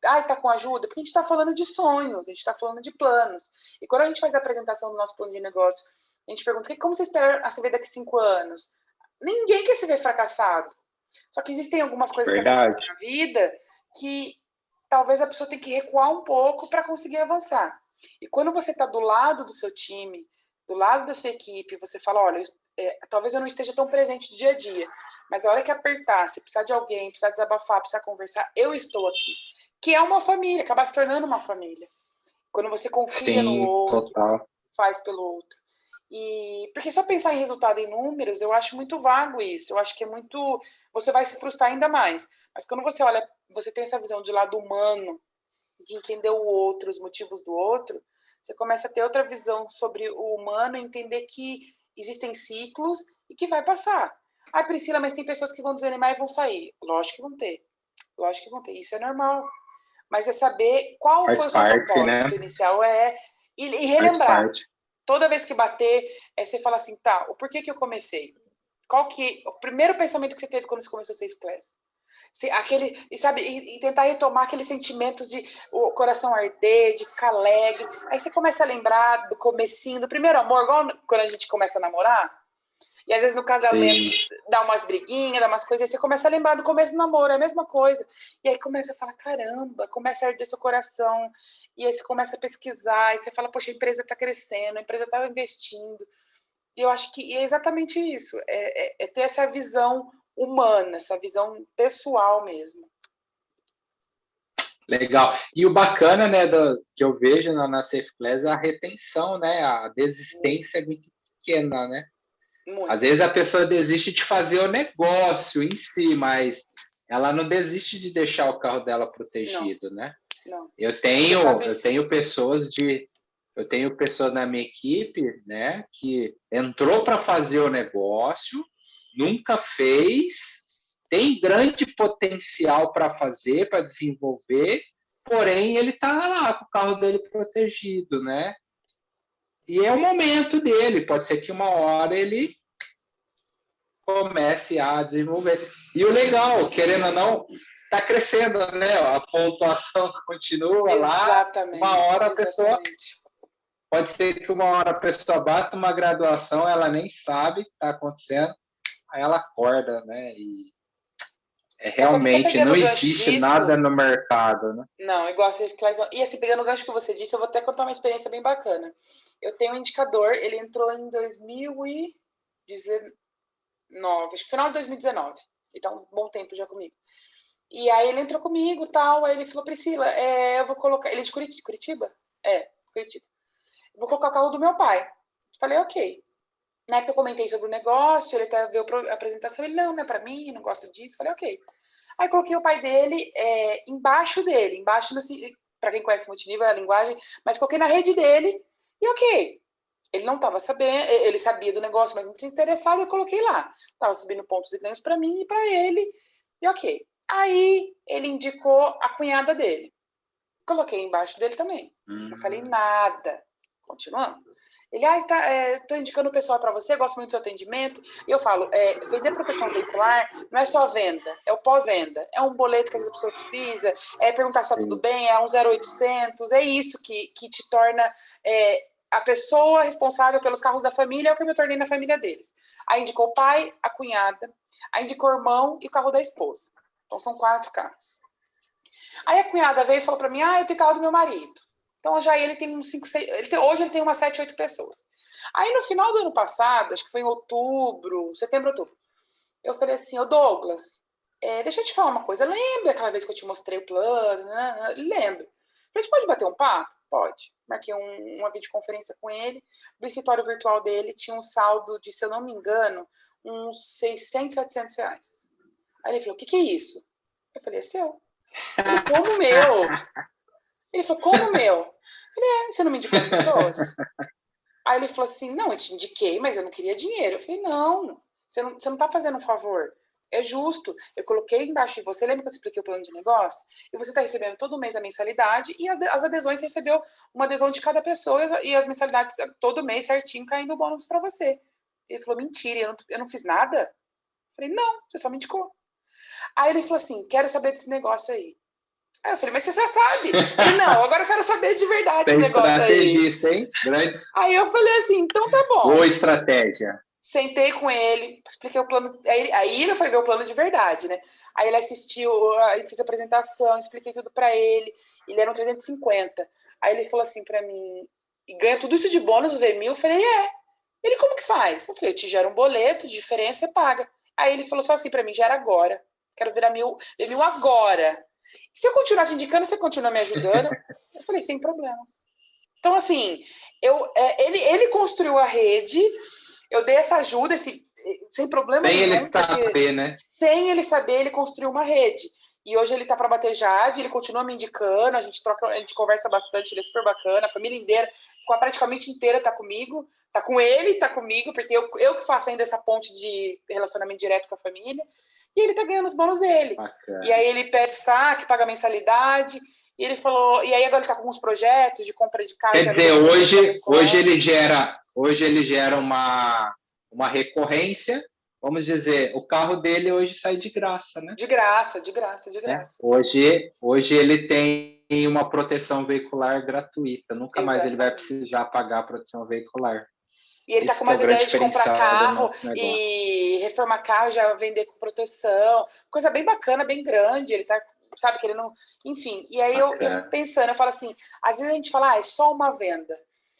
Speaker 2: Tá com ajuda? Porque a gente está falando de sonhos, a gente está falando de planos. E quando a gente faz a apresentação do nosso plano de negócio, a gente pergunta, como você espera se ver daqui a 5 anos? Ninguém quer se ver fracassado. Só que existem algumas coisas que acontecem na vida que talvez a pessoa tenha que recuar um pouco para conseguir avançar. E quando você está do lado do seu time, do lado da sua equipe, você fala, olha, talvez eu não esteja tão presente dia a dia, mas a hora que apertar, se precisar de alguém, precisar desabafar, precisar conversar, eu estou aqui. Que é uma família, acaba se tornando uma família. Quando você confia no outro,
Speaker 1: total.
Speaker 2: faz pelo outro. E porque só pensar em resultado em números, eu acho muito vago isso. Eu acho que é muito. Você vai se frustrar ainda mais. Mas quando você olha, você tem essa visão de lado humano, de entender o outro, os motivos do outro, você começa a ter outra visão sobre o humano, entender que existem ciclos e que vai passar. Ah, Priscila, mas tem pessoas que vão desanimar e vão sair. Lógico que vão ter. Lógico que vão ter. Isso é normal. Mas é saber qual
Speaker 1: Faz
Speaker 2: foi o seu
Speaker 1: parte, né?
Speaker 2: propósito inicial e
Speaker 1: Faz
Speaker 2: relembrar.
Speaker 1: parte.
Speaker 2: Toda vez que bater, você fala assim, tá, o porquê que eu comecei? O primeiro pensamento que você teve quando você começou a Safe Class? E tentar retomar aqueles sentimentos de o coração arder, de ficar alegre. Aí você começa a lembrar do comecinho, do primeiro amor, igual quando a gente começa a namorar. E às vezes no casamento dá umas briguinhas, dá umas coisas, aí você começa a lembrar do começo do namoro, é a mesma coisa. E aí começa a falar, caramba, começa a arder seu coração. E aí você começa a pesquisar, e você fala, poxa, a empresa está crescendo, a empresa está investindo. E eu acho que é exatamente isso, é ter essa visão humana, essa visão pessoal mesmo.
Speaker 1: Legal. E o bacana, né, que eu vejo na Safe Class é a retenção, né? A desistência é muito pequena, né?
Speaker 2: Muito.
Speaker 1: Às vezes a pessoa desiste de fazer o negócio em si, mas ela não desiste de deixar o carro dela protegido, né?
Speaker 2: Não.
Speaker 1: Eu tenho pessoas na minha equipe, né, que entrou para fazer o negócio, nunca fez, tem grande potencial para fazer, para desenvolver, porém ele está lá com o carro dele protegido, né? E é o momento dele, pode ser que uma hora ele comece a desenvolver. E o legal, querendo ou não, está crescendo, né? A pontuação continua lá. Uma hora a pessoa. Pode ser que uma hora a pessoa bata uma graduação, ela nem sabe o que está acontecendo, aí ela acorda, né? E realmente não existe nada no mercado, né?
Speaker 2: Não, igual você fica. E assim, pegando o gancho que você disse, eu vou até contar uma experiência bem bacana. Eu tenho um indicador, ele entrou em 2019, acho que final de 2019. Então, um bom tempo já comigo. E aí ele entrou comigo tal, aí ele falou, Priscila, eu vou colocar. Ele é de Curitiba? Curitiba. Vou colocar o carro do meu pai. Falei, ok. Na época eu comentei sobre o negócio, ele até viu a apresentação, ele, não é para mim, não gosto disso. Falei, ok. Aí coloquei o pai dele embaixo dele, para quem conhece multinível é a linguagem, mas coloquei na rede dele e ok. Ele não estava sabendo, ele sabia do negócio, mas não tinha interessado, eu coloquei lá. Estava subindo pontos e ganhos para mim e para ele, e ok. Aí ele indicou a cunhada dele. Coloquei embaixo dele também. Não falei nada. Continuando. Ele, tô indicando o pessoal para você, gosto muito do seu atendimento. E eu falo, vender proteção veicular não é só venda, é o pós-venda. É um boleto que a pessoa precisa, é perguntar se está tudo bem, é um 0800, é isso que te torna a pessoa responsável pelos carros da família, é o que eu me tornei na família deles. Aí indicou o pai, a cunhada, aí indicou o irmão e o carro da esposa. Então são 4 carros. Aí a cunhada veio e falou para mim, eu tenho carro do meu marido. Então já ele tem uns 5, 6, hoje ele tem umas 7, 8 pessoas. Aí no final do ano passado, acho que foi em setembro, outubro, eu falei assim, ô Douglas, deixa eu te falar uma coisa, lembra aquela vez que eu te mostrei o plano? Lembro. A gente pode bater um papo? Pode. Marquei uma videoconferência com ele, o escritório virtual dele tinha um saldo de, se eu não me engano, uns 600, 700 reais. Aí ele falou, o que é isso? Eu falei, é seu. Ele, como meu? Ele falou, como meu? Eu falei, você não me indicou as pessoas? Aí ele falou assim, não, eu te indiquei, mas eu não queria dinheiro. Eu falei, não, você não tá fazendo um favor. É justo. Eu coloquei embaixo de você, lembra que eu te expliquei o plano de negócio? E você está recebendo todo mês a mensalidade e as adesões, você recebeu uma adesão de cada pessoa e as mensalidades todo mês certinho caindo o bônus para você. Ele falou, mentira, eu não fiz nada? Eu falei, não, você só me indicou. Aí ele falou assim, quero saber desse negócio aí. Aí eu falei, mas você já sabe. Ele, não, agora eu quero saber de verdade esse negócio aí.
Speaker 1: Estrategista, hein? Grande.
Speaker 2: Aí eu falei assim, então tá bom.
Speaker 1: Boa estratégia.
Speaker 2: Sentei com ele, expliquei o plano. Aí ele foi ver o plano de verdade, né? Aí ele assistiu, aí fiz a apresentação, expliquei tudo pra ele. Ele era um 350. Aí ele falou assim pra mim, e ganha tudo isso de bônus do V1000? Eu falei, Ele, como que faz? Eu falei, eu te gero um boleto, de diferença você paga. Aí ele falou só assim pra mim, gera agora. Quero virar V1000 agora. E se eu continuar te indicando, você continua me ajudando? Eu falei, sem problemas. Então, assim, ele construiu a rede, eu dei essa ajuda, sem problema
Speaker 1: nenhum.
Speaker 2: Sem
Speaker 1: ele saber, né?
Speaker 2: Sem ele saber, ele construiu uma rede. E hoje ele tá para bater Jade, ele continua me indicando, a gente conversa bastante, ele é super bacana, a família inteira, praticamente inteira tá comigo, tá com ele, tá comigo, porque eu que faço ainda essa ponte de relacionamento direto com a família, e ele tá ganhando os bônus dele. Bacana. E aí ele pede saque, paga mensalidade, e ele falou, e aí agora ele tá com alguns projetos de compra de casa.
Speaker 1: Quer dizer, hoje ele gera uma recorrência. Vamos dizer, o carro dele hoje sai de graça, né?
Speaker 2: De graça.
Speaker 1: Hoje ele tem uma proteção veicular gratuita. Nunca mais ele vai precisar pagar a proteção veicular.
Speaker 2: E ele tá com umas ideias de comprar carro e reformar carro, já vender com proteção. Coisa bem bacana, bem grande. Ele tá, sabe, que ele não... Enfim, e aí eu fico pensando, eu falo assim, às vezes a gente fala, é só uma venda.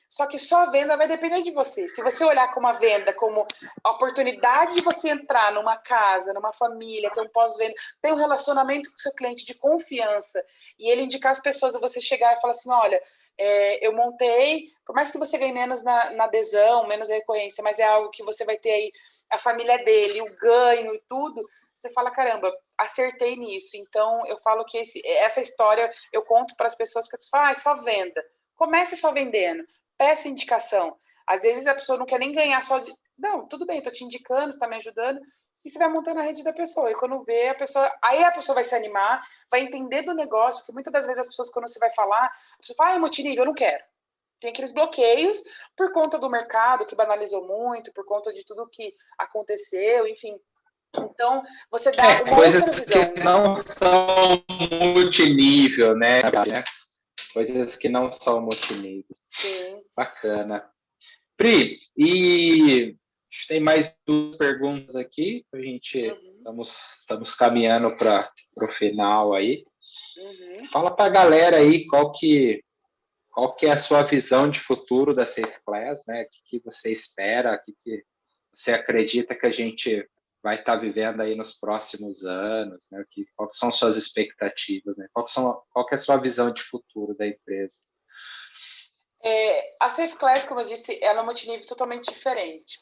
Speaker 2: Só que só a venda vai depender de você. Se você olhar como a venda, como a oportunidade de você entrar numa casa, numa família, ter um pós-venda, ter um relacionamento com o seu cliente de confiança, e ele indicar as pessoas, você chegar e falar assim, olha, eu montei, por mais que você ganhe menos na adesão, menos recorrência, mas é algo que você vai ter aí a família dele, o ganho e tudo, você fala, caramba, acertei nisso. Então, eu falo que essa história eu conto para as pessoas, que falam, só venda. Comece só vendendo. Peça indicação. Às vezes a pessoa não quer nem ganhar só de... Não, tudo bem, estou te indicando, você está me ajudando. E você vai montando a rede da pessoa. E quando vê, aí a pessoa vai se animar, vai entender do negócio, porque muitas das vezes as pessoas, quando você vai falar, a pessoa fala, multinível, eu não quero. Tem aqueles bloqueios por conta do mercado, que banalizou muito, por conta de tudo que aconteceu, enfim. Então, você dá uma outra visão.
Speaker 1: Que não são multinível, né? Coisas que não são multinível.
Speaker 2: Sim.
Speaker 1: Bacana. Pri, e tem mais 2 perguntas aqui. A gente estamos caminhando para o final aí. Fala para a galera aí qual que é a sua visão de futuro da Safe Class, né? O que você espera, o que você acredita que a gente vai estar vivendo aí nos próximos anos, né? Qual que são suas expectativas, né? Qual que é a sua visão de futuro da empresa?
Speaker 2: A Safe Class, como eu disse, ela é um multinível totalmente diferente.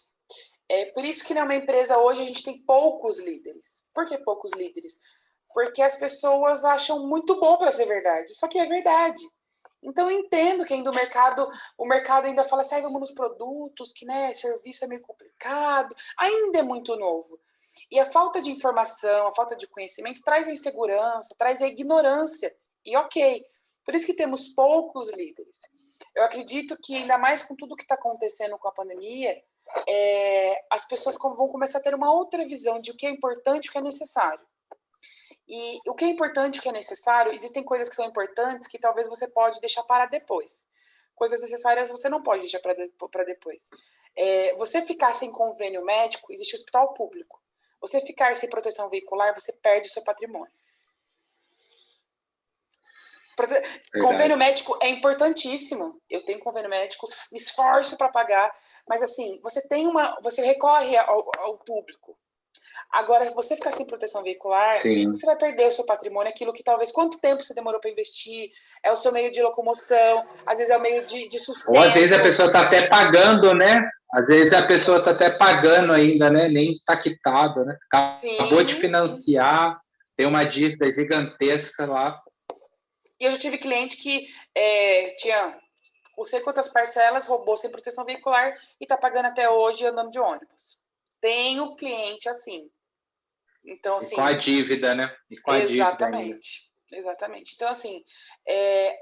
Speaker 2: Por isso que numa empresa hoje a gente tem poucos líderes. Por que poucos líderes? Porque as pessoas acham muito bom para ser verdade, só que é verdade. Então eu entendo que ainda o mercado ainda fala assim, vamos nos produtos, que né, serviço é meio complicado, ainda é muito novo. E a falta de informação, a falta de conhecimento traz a insegurança, traz a ignorância. E ok, por isso que temos poucos líderes. Eu acredito que ainda mais com tudo que está acontecendo com a pandemia, as pessoas vão começar a ter uma outra visão de o que é importante e o que é necessário. E o que é importante, o que é necessário, existem coisas que são importantes que talvez você pode deixar para depois. Coisas necessárias você não pode deixar para depois. Você ficar sem convênio médico, existe hospital público. Você ficar sem proteção veicular, você perde o seu patrimônio. Convênio médico é importantíssimo. Eu tenho convênio médico, me esforço para pagar, mas assim, você recorre ao público. Agora, você ficar sem proteção veicular,
Speaker 1: Sim.
Speaker 2: Você vai perder o seu patrimônio, aquilo que talvez, quanto tempo você demorou para investir, é o seu meio de locomoção, às vezes é o meio de sustento.
Speaker 1: Ou às vezes a pessoa está até pagando, né? Às vezes a pessoa está até pagando ainda, né? Nem está quitada, né? Acabou de financiar, tem uma dívida gigantesca lá.
Speaker 2: E eu já tive cliente que tinha não sei quantas parcelas, roubou sem proteção veicular e está pagando até hoje andando de ônibus. Tenho cliente assim. Então, assim,
Speaker 1: e com a dívida, né? E com a
Speaker 2: exatamente. Exatamente. Então, assim,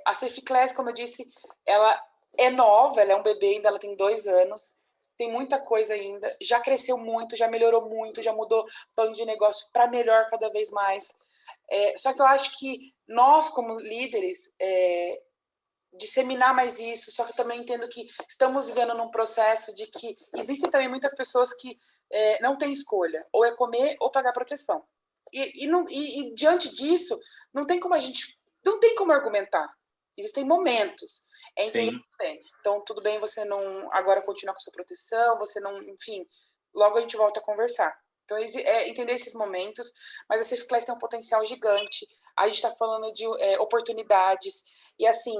Speaker 2: a Saficlass, como eu disse, ela é nova, ela é um bebê ainda, ela tem 2 anos, tem muita coisa ainda, já cresceu muito, já melhorou muito, já mudou plano de negócio para melhor cada vez mais. Só que eu acho que nós, como líderes, disseminar mais isso, só que eu também entendo que estamos vivendo num processo de que existem também muitas pessoas que não têm escolha, ou é comer ou pagar proteção. E diante disso, não tem como argumentar. Existem momentos. Entender tudo bem. Então, tudo bem você não agora continuar com sua proteção, você não, enfim, logo a gente volta a conversar. Então, entender esses momentos, mas a Saficlass tem um potencial gigante. A gente está falando de oportunidades. E, assim,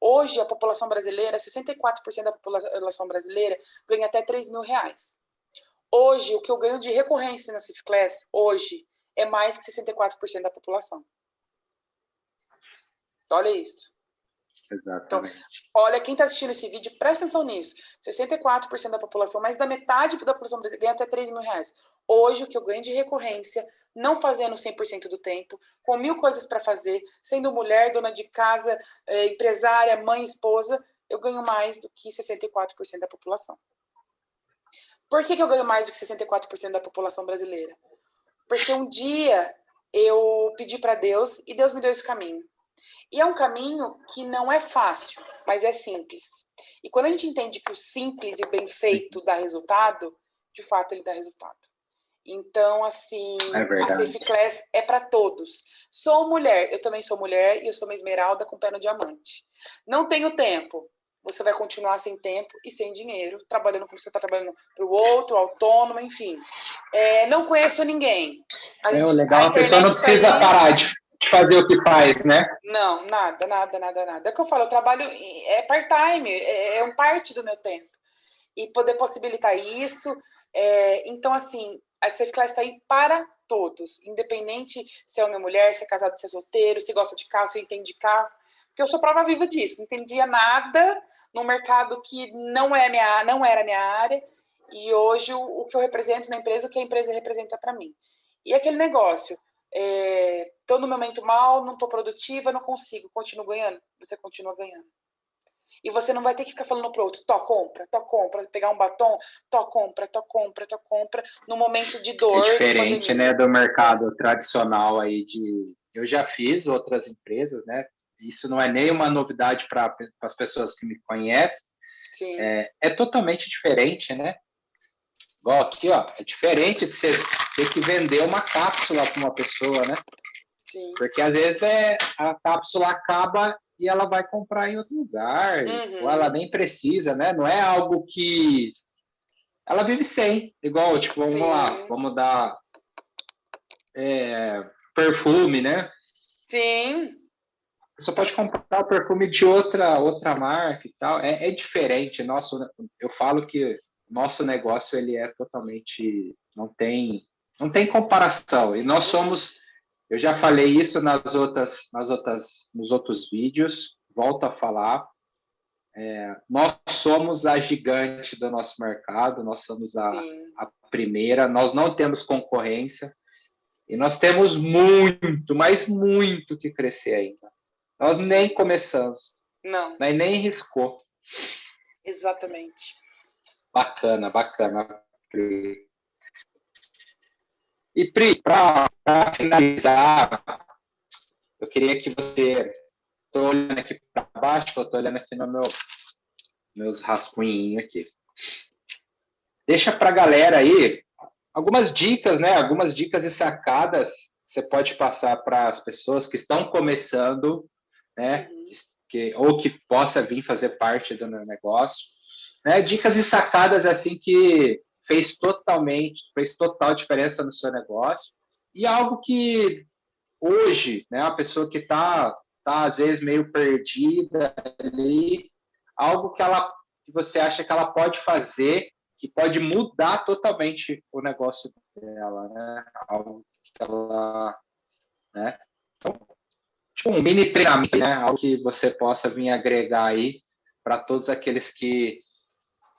Speaker 2: hoje a população brasileira, 64% da população brasileira ganha até R$3.000. Hoje, o que eu ganho de recorrência na Saficlass, hoje, é mais que 64% da população. Olha isso.
Speaker 1: Exatamente.
Speaker 2: Então, olha, quem está assistindo esse vídeo, presta atenção nisso. 64% da população, mais da metade da população brasileira ganha até R$3.000. Hoje, o que eu ganho de recorrência, não fazendo 100% do tempo, com 1000 coisas para fazer, sendo mulher, dona de casa, empresária, mãe, esposa, eu ganho mais do que 64% da população. Por que eu ganho mais do que 64% da população brasileira? Porque um dia eu pedi para Deus e Deus me deu esse caminho. E é um caminho que não é fácil, mas é simples. E quando a gente entende que o simples e o bem feito dá resultado, de fato ele dá resultado. Então, assim, a Saficlass é para todos. Sou mulher, eu também sou mulher e eu sou uma esmeralda com pé no diamante. Não tenho tempo. Você vai continuar sem tempo e sem dinheiro, trabalhando como você está trabalhando para o outro, autônomo, enfim. Não conheço ninguém.
Speaker 1: Legal, a pessoa não precisa parar de fazer o que faz, né?
Speaker 2: Não, nada. É o que eu falo, eu trabalho, part-time, é um parte do meu tempo. E poder possibilitar isso. Então, assim, a Saficlass está aí para todos, independente se é homem ou mulher, se é casado, se é solteiro, se gosta de carro, se entende de carro. Porque eu sou prova viva disso, não entendia nada no mercado que não era minha área, e hoje o que eu represento na empresa, o que a empresa representa para mim. E aquele negócio, estou no momento mal, não estou produtiva, não consigo, continuo ganhando, você continua ganhando. E você não vai ter que ficar falando pro outro, compra, pegar um batom, compra, no momento de dor.
Speaker 1: É diferente, né, do mercado tradicional aí eu já fiz outras empresas, né? Isso não é nem uma novidade para as pessoas que me conhecem.
Speaker 2: Sim.
Speaker 1: É totalmente diferente, né? Igual aqui, ó, é diferente de você ter que vender uma cápsula para uma pessoa, né?
Speaker 2: Sim.
Speaker 1: Porque às vezes a cápsula acaba e ela vai comprar em outro lugar, ou ela nem precisa, né? Não é algo que ela vive sem, igual, tipo, vamos lá, vamos dar perfume, né?
Speaker 2: Sim.
Speaker 1: Você pode comprar o perfume de outra marca e tal, é diferente. Nossa, eu falo que nosso negócio ele é totalmente, não tem comparação. E nós somos, eu já falei isso nos outros vídeos, volto a falar, nós somos a gigante do nosso mercado, nós somos a primeira, nós não temos concorrência e nós temos muito, mas muito que crescer ainda. Nós nem começamos,
Speaker 2: não,
Speaker 1: nem riscou.
Speaker 2: Exatamente.
Speaker 1: Bacana. E Pri, para finalizar, eu queria que você, estou olhando aqui para baixo, eu estou olhando aqui no meus rascunhinhos aqui. Deixa para a galera aí algumas dicas, né? Algumas dicas e sacadas que você pode passar para as pessoas que estão começando, né? Ou que possa vir fazer parte do meu negócio, né? Dicas e sacadas assim que fez total diferença no seu negócio e algo que hoje, né? A pessoa que tá às vezes meio perdida ali, algo que você acha que ela pode fazer, que pode mudar totalmente o negócio dela, né? Algo que ela, né? Então, tipo um mini treinamento, né? Algo que você possa vir agregar aí para todos aqueles que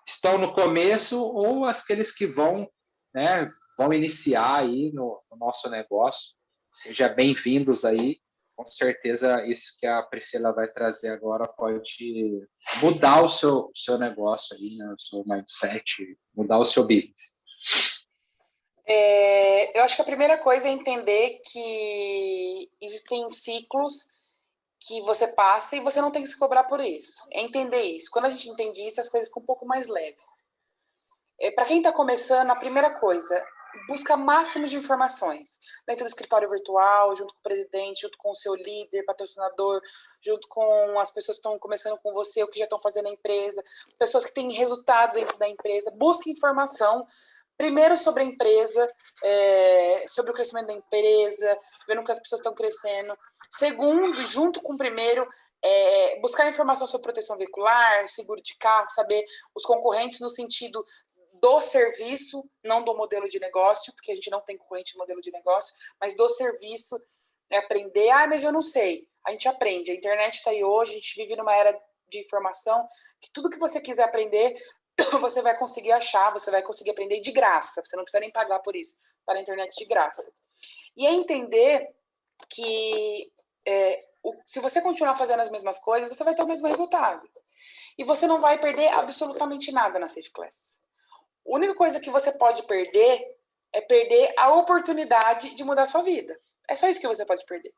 Speaker 1: estão no começo ou aqueles que vão, né? Vão iniciar aí no nosso negócio. Sejam bem-vindos aí. Com certeza, isso que a Priscila vai trazer agora pode mudar o seu negócio aí, né? O seu mindset, mudar o seu business.
Speaker 2: Eu acho que a primeira coisa é entender que existem ciclos que você passa e você não tem que se cobrar por isso. É entender isso. Quando a gente entende isso, as coisas ficam um pouco mais leves. Para quem está começando, a primeira coisa, busca máximo de informações dentro do escritório virtual, junto com o presidente, junto com o seu líder, patrocinador, junto com as pessoas que estão começando com você, ou que já estão fazendo a empresa, pessoas que têm resultado dentro da empresa. Busque informação, primeiro sobre a empresa, sobre o crescimento da empresa, vendo que as pessoas estão crescendo. Segundo, junto com o primeiro, buscar informação sobre proteção veicular, seguro de carro, saber os concorrentes no sentido do serviço, não do modelo de negócio, porque a gente não tem concorrente no modelo de negócio, mas do serviço, aprender. Mas eu não sei. A gente aprende. A internet está aí hoje, a gente vive numa era de informação, que tudo que você quiser aprender, você vai conseguir achar, você vai conseguir aprender de graça. Você não precisa nem pagar por isso. Está na internet de graça. E é entender que se você continuar fazendo as mesmas coisas, você vai ter o mesmo resultado. E você não vai perder absolutamente nada na Safe Class. A única coisa que você pode perder é perder a oportunidade de mudar a sua vida. É só isso que você pode perder.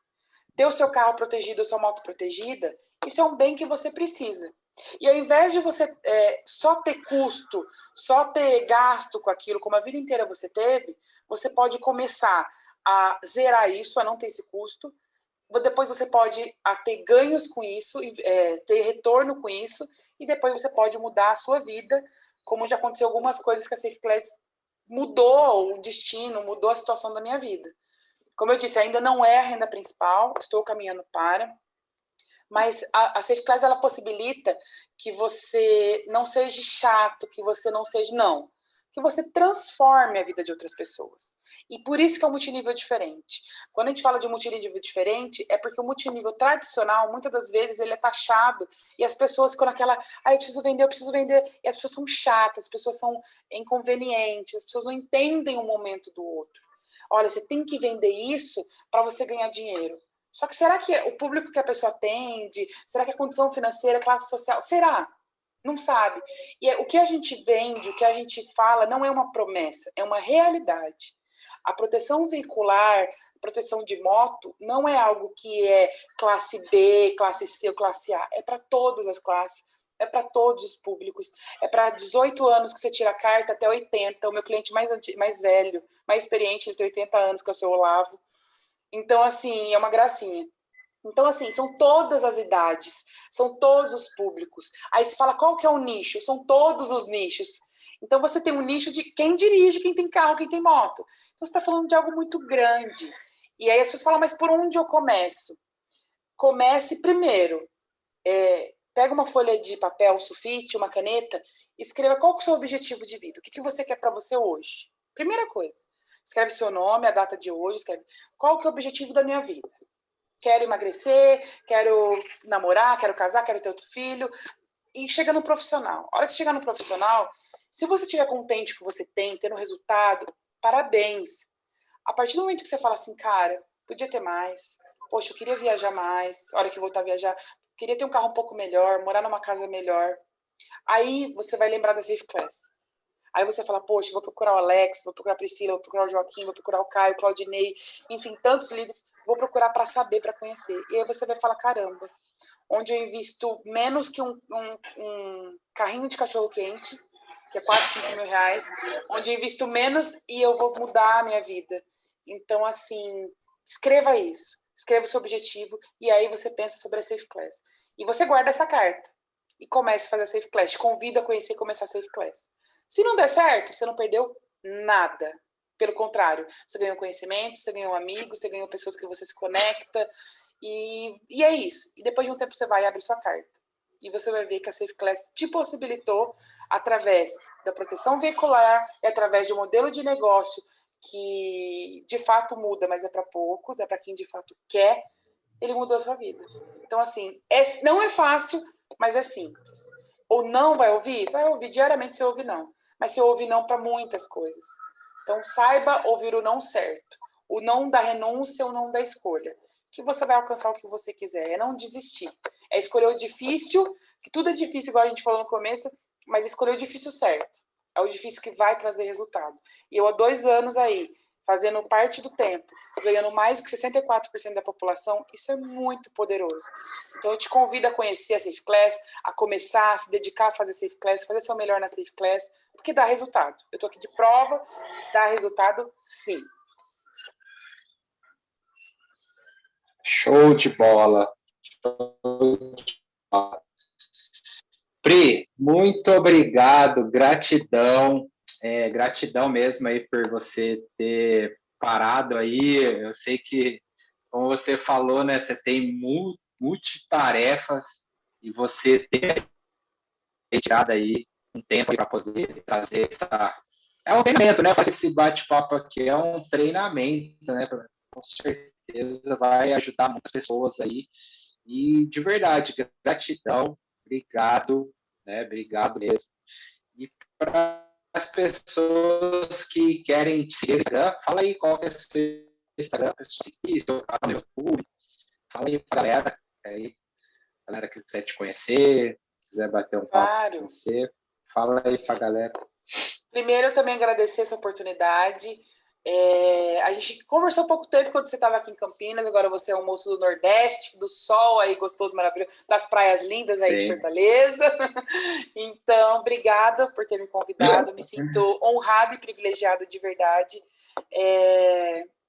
Speaker 2: Ter o seu carro protegido, a sua moto protegida, isso é um bem que você precisa. E ao invés de você só ter custo, só ter gasto com aquilo, como a vida inteira você teve, você pode começar a zerar isso, a não ter esse custo. Depois você pode ter ganhos com isso, ter retorno com isso, e depois você pode mudar a sua vida, como já aconteceu algumas coisas que a Safe Class mudou o destino, mudou a situação da minha vida. Como eu disse, ainda não é a renda principal, estou caminhando para, mas a Safe Class ela possibilita que você não seja chato, que você não seja, não, que você transforme a vida de outras pessoas. E por isso que é um multinível diferente. Quando a gente fala de um multinível diferente, é porque o multinível tradicional, muitas das vezes, ele é taxado e as pessoas ficam naquela, eu preciso vender, e as pessoas são chatas, as pessoas são inconvenientes, as pessoas não entendem o momento do outro. Olha, você tem que vender isso para você ganhar dinheiro. Só que será que o público que a pessoa atende, será que a condição financeira, classe social, será? Não sabe. E o que a gente vende, o que a gente fala, não é uma promessa, é uma realidade. A proteção veicular, proteção de moto, não é algo que é classe B, classe C ou classe A. É para todas as classes, é para todos os públicos. É para 18 anos que você tira a carta até 80. O meu cliente mais velho, mais experiente, ele tem 80 anos, que é o seu Olavo. Então, assim, é uma gracinha. Então, assim, são todas as idades, são todos os públicos. Aí se fala, qual que é o nicho? São todos os nichos. Então, você tem um nicho de quem dirige, quem tem carro, quem tem moto. Então, você está falando de algo muito grande. E aí as pessoas falam, mas por onde eu começo? Comece primeiro pega uma folha de papel, sulfite, uma caneta, e escreva qual que é o seu objetivo de vida. O que você quer para você hoje? Primeira coisa. Escreve seu nome, a data de hoje, escreve qual que é o objetivo da minha vida. Quero emagrecer, quero namorar, quero casar, quero ter outro filho. E chega no profissional. A hora que você chegar no profissional, se você estiver contente com o que você tem, tendo resultado, parabéns. A partir do momento que você fala assim, cara, podia ter mais. Poxa, eu queria viajar mais. A hora que eu voltar a viajar, queria ter um carro um pouco melhor, morar numa casa melhor. Aí você vai lembrar da Safe Class. Aí você fala, poxa, vou procurar o Alex, vou procurar a Priscila, vou procurar o Joaquim, vou procurar o Caio, o Claudinei, enfim, tantos líderes, vou procurar para saber, para conhecer. E aí você vai falar, caramba, onde eu invisto menos que um carrinho de cachorro-quente, que é 4, 5 mil reais, onde eu invisto menos e eu vou mudar a minha vida. Então, assim, escreva isso, escreva o seu objetivo e aí você pensa sobre a Safe Class. E você guarda essa carta e comece a fazer a Safe Class. Te convido a conhecer e começar a Safe Class. Se não der certo, você não perdeu nada. Pelo contrário, você ganhou conhecimento, você ganhou amigos, você ganhou pessoas que você se conecta. E é isso. E depois de um tempo você vai e abre sua carta. E você vai ver que a Safe Class te possibilitou, através da proteção veicular e através de um modelo de negócio que de fato muda, mas é para poucos, é para quem de fato quer, ele mudou a sua vida. Então, assim, não é fácil, mas é simples. Ou não vai ouvir? Vai ouvir diariamente, você ouve não. Mas você ouve não para muitas coisas. Então, saiba ouvir o não certo. O não da renúncia, o não da escolha. Que você vai alcançar o que você quiser. É não desistir. É escolher o difícil, que tudo é difícil, igual a gente falou no começo, mas escolher o difícil certo. É o difícil que vai trazer resultado. E eu há 2 anos aí, fazendo parte do tempo, ganhando mais do que 64% da população, isso é muito poderoso. Então, eu te convido a conhecer a Safe Class, a começar, a se dedicar a fazer Safe Class, fazer seu melhor na Safe Class, porque dá resultado. Eu estou aqui de prova, dá resultado sim.
Speaker 1: Show de bola. Show de bola. Pri, muito obrigado, gratidão. Gratidão mesmo aí por você ter parado aí. Eu sei que, como você falou, né, você tem multitarefas e você ter tirado aí um tempo para poder trazer essa... É um treinamento, né? Fazer esse bate-papo aqui é um treinamento, né? Com certeza vai ajudar muitas pessoas aí. E, de verdade, gratidão, obrigado, né? Obrigado mesmo. E para as pessoas que querem te seguir no Instagram, fala aí qual é o seu Instagram, seu canal no YouTube, fala aí para a galera que quiser te conhecer, quiser bater um papo com você, fala aí para a galera.
Speaker 2: Primeiro, eu também agradecer essa oportunidade. A gente conversou há pouco tempo quando você estava aqui em Campinas, agora você é um moço do Nordeste, do sol aí gostoso, maravilhoso, das praias lindas aí de Fortaleza. Então, obrigada por ter me convidado, me sinto honrada e privilegiada de verdade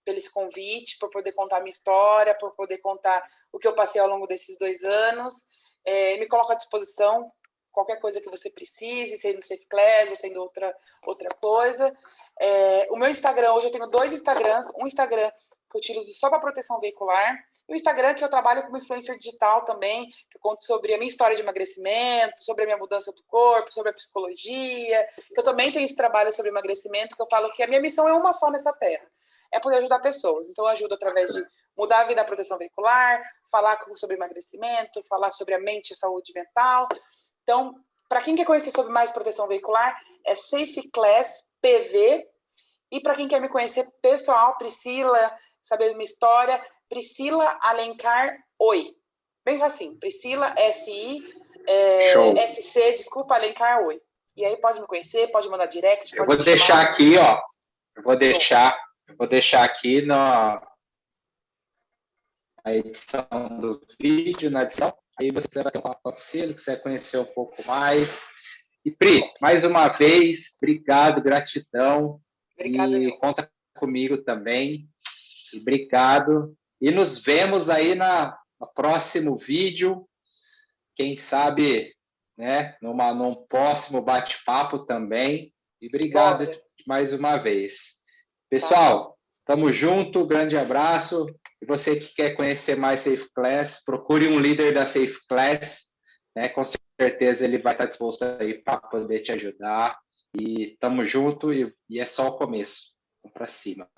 Speaker 2: pelo esse convite, por poder contar a minha história, por poder contar o que eu passei ao longo desses 2 anos. Me coloco à disposição, qualquer coisa que você precise, sendo Safe Class ou sendo outra coisa. O meu Instagram, hoje eu tenho 2 Instagrams, um Instagram que eu utilizo só para proteção veicular, e o Instagram que eu trabalho como influencer digital também, que eu conto sobre a minha história de emagrecimento, sobre a minha mudança do corpo, sobre a psicologia, que eu também tenho esse trabalho sobre emagrecimento, que eu falo que a minha missão é uma só nessa terra, é poder ajudar pessoas. Então eu ajudo através de mudar a vida da proteção veicular, falar sobre emagrecimento, falar sobre a mente e saúde mental. Então, para quem quer conhecer sobre mais proteção veicular, é Safe Class PV. E para quem quer me conhecer pessoal, Priscila, saber minha história, Priscila Alencar Oi. Bem assim, Priscila SC, desculpa, Alencar Oi. E aí pode me conhecer, pode mandar direct.
Speaker 1: Eu vou deixar aqui, ó. Eu vou deixar aqui na edição do vídeo, na edição. Aí você quiser bater um papo com a Priscila, quiser conhecer um pouco mais. E, Pri, mais uma vez, obrigado, gratidão.
Speaker 2: Obrigada,
Speaker 1: e conta comigo também. E obrigado. E nos vemos aí no próximo vídeo. Quem sabe, né, num próximo bate-papo também. E obrigado mais uma vez. Pessoal, tamo junto, grande abraço. E você que quer conhecer mais Safe Class, procure um líder da Safe Class, né? Com certeza ele vai estar disposto aí para poder te ajudar. E tamo junto e é só o começo. Vamos para cima.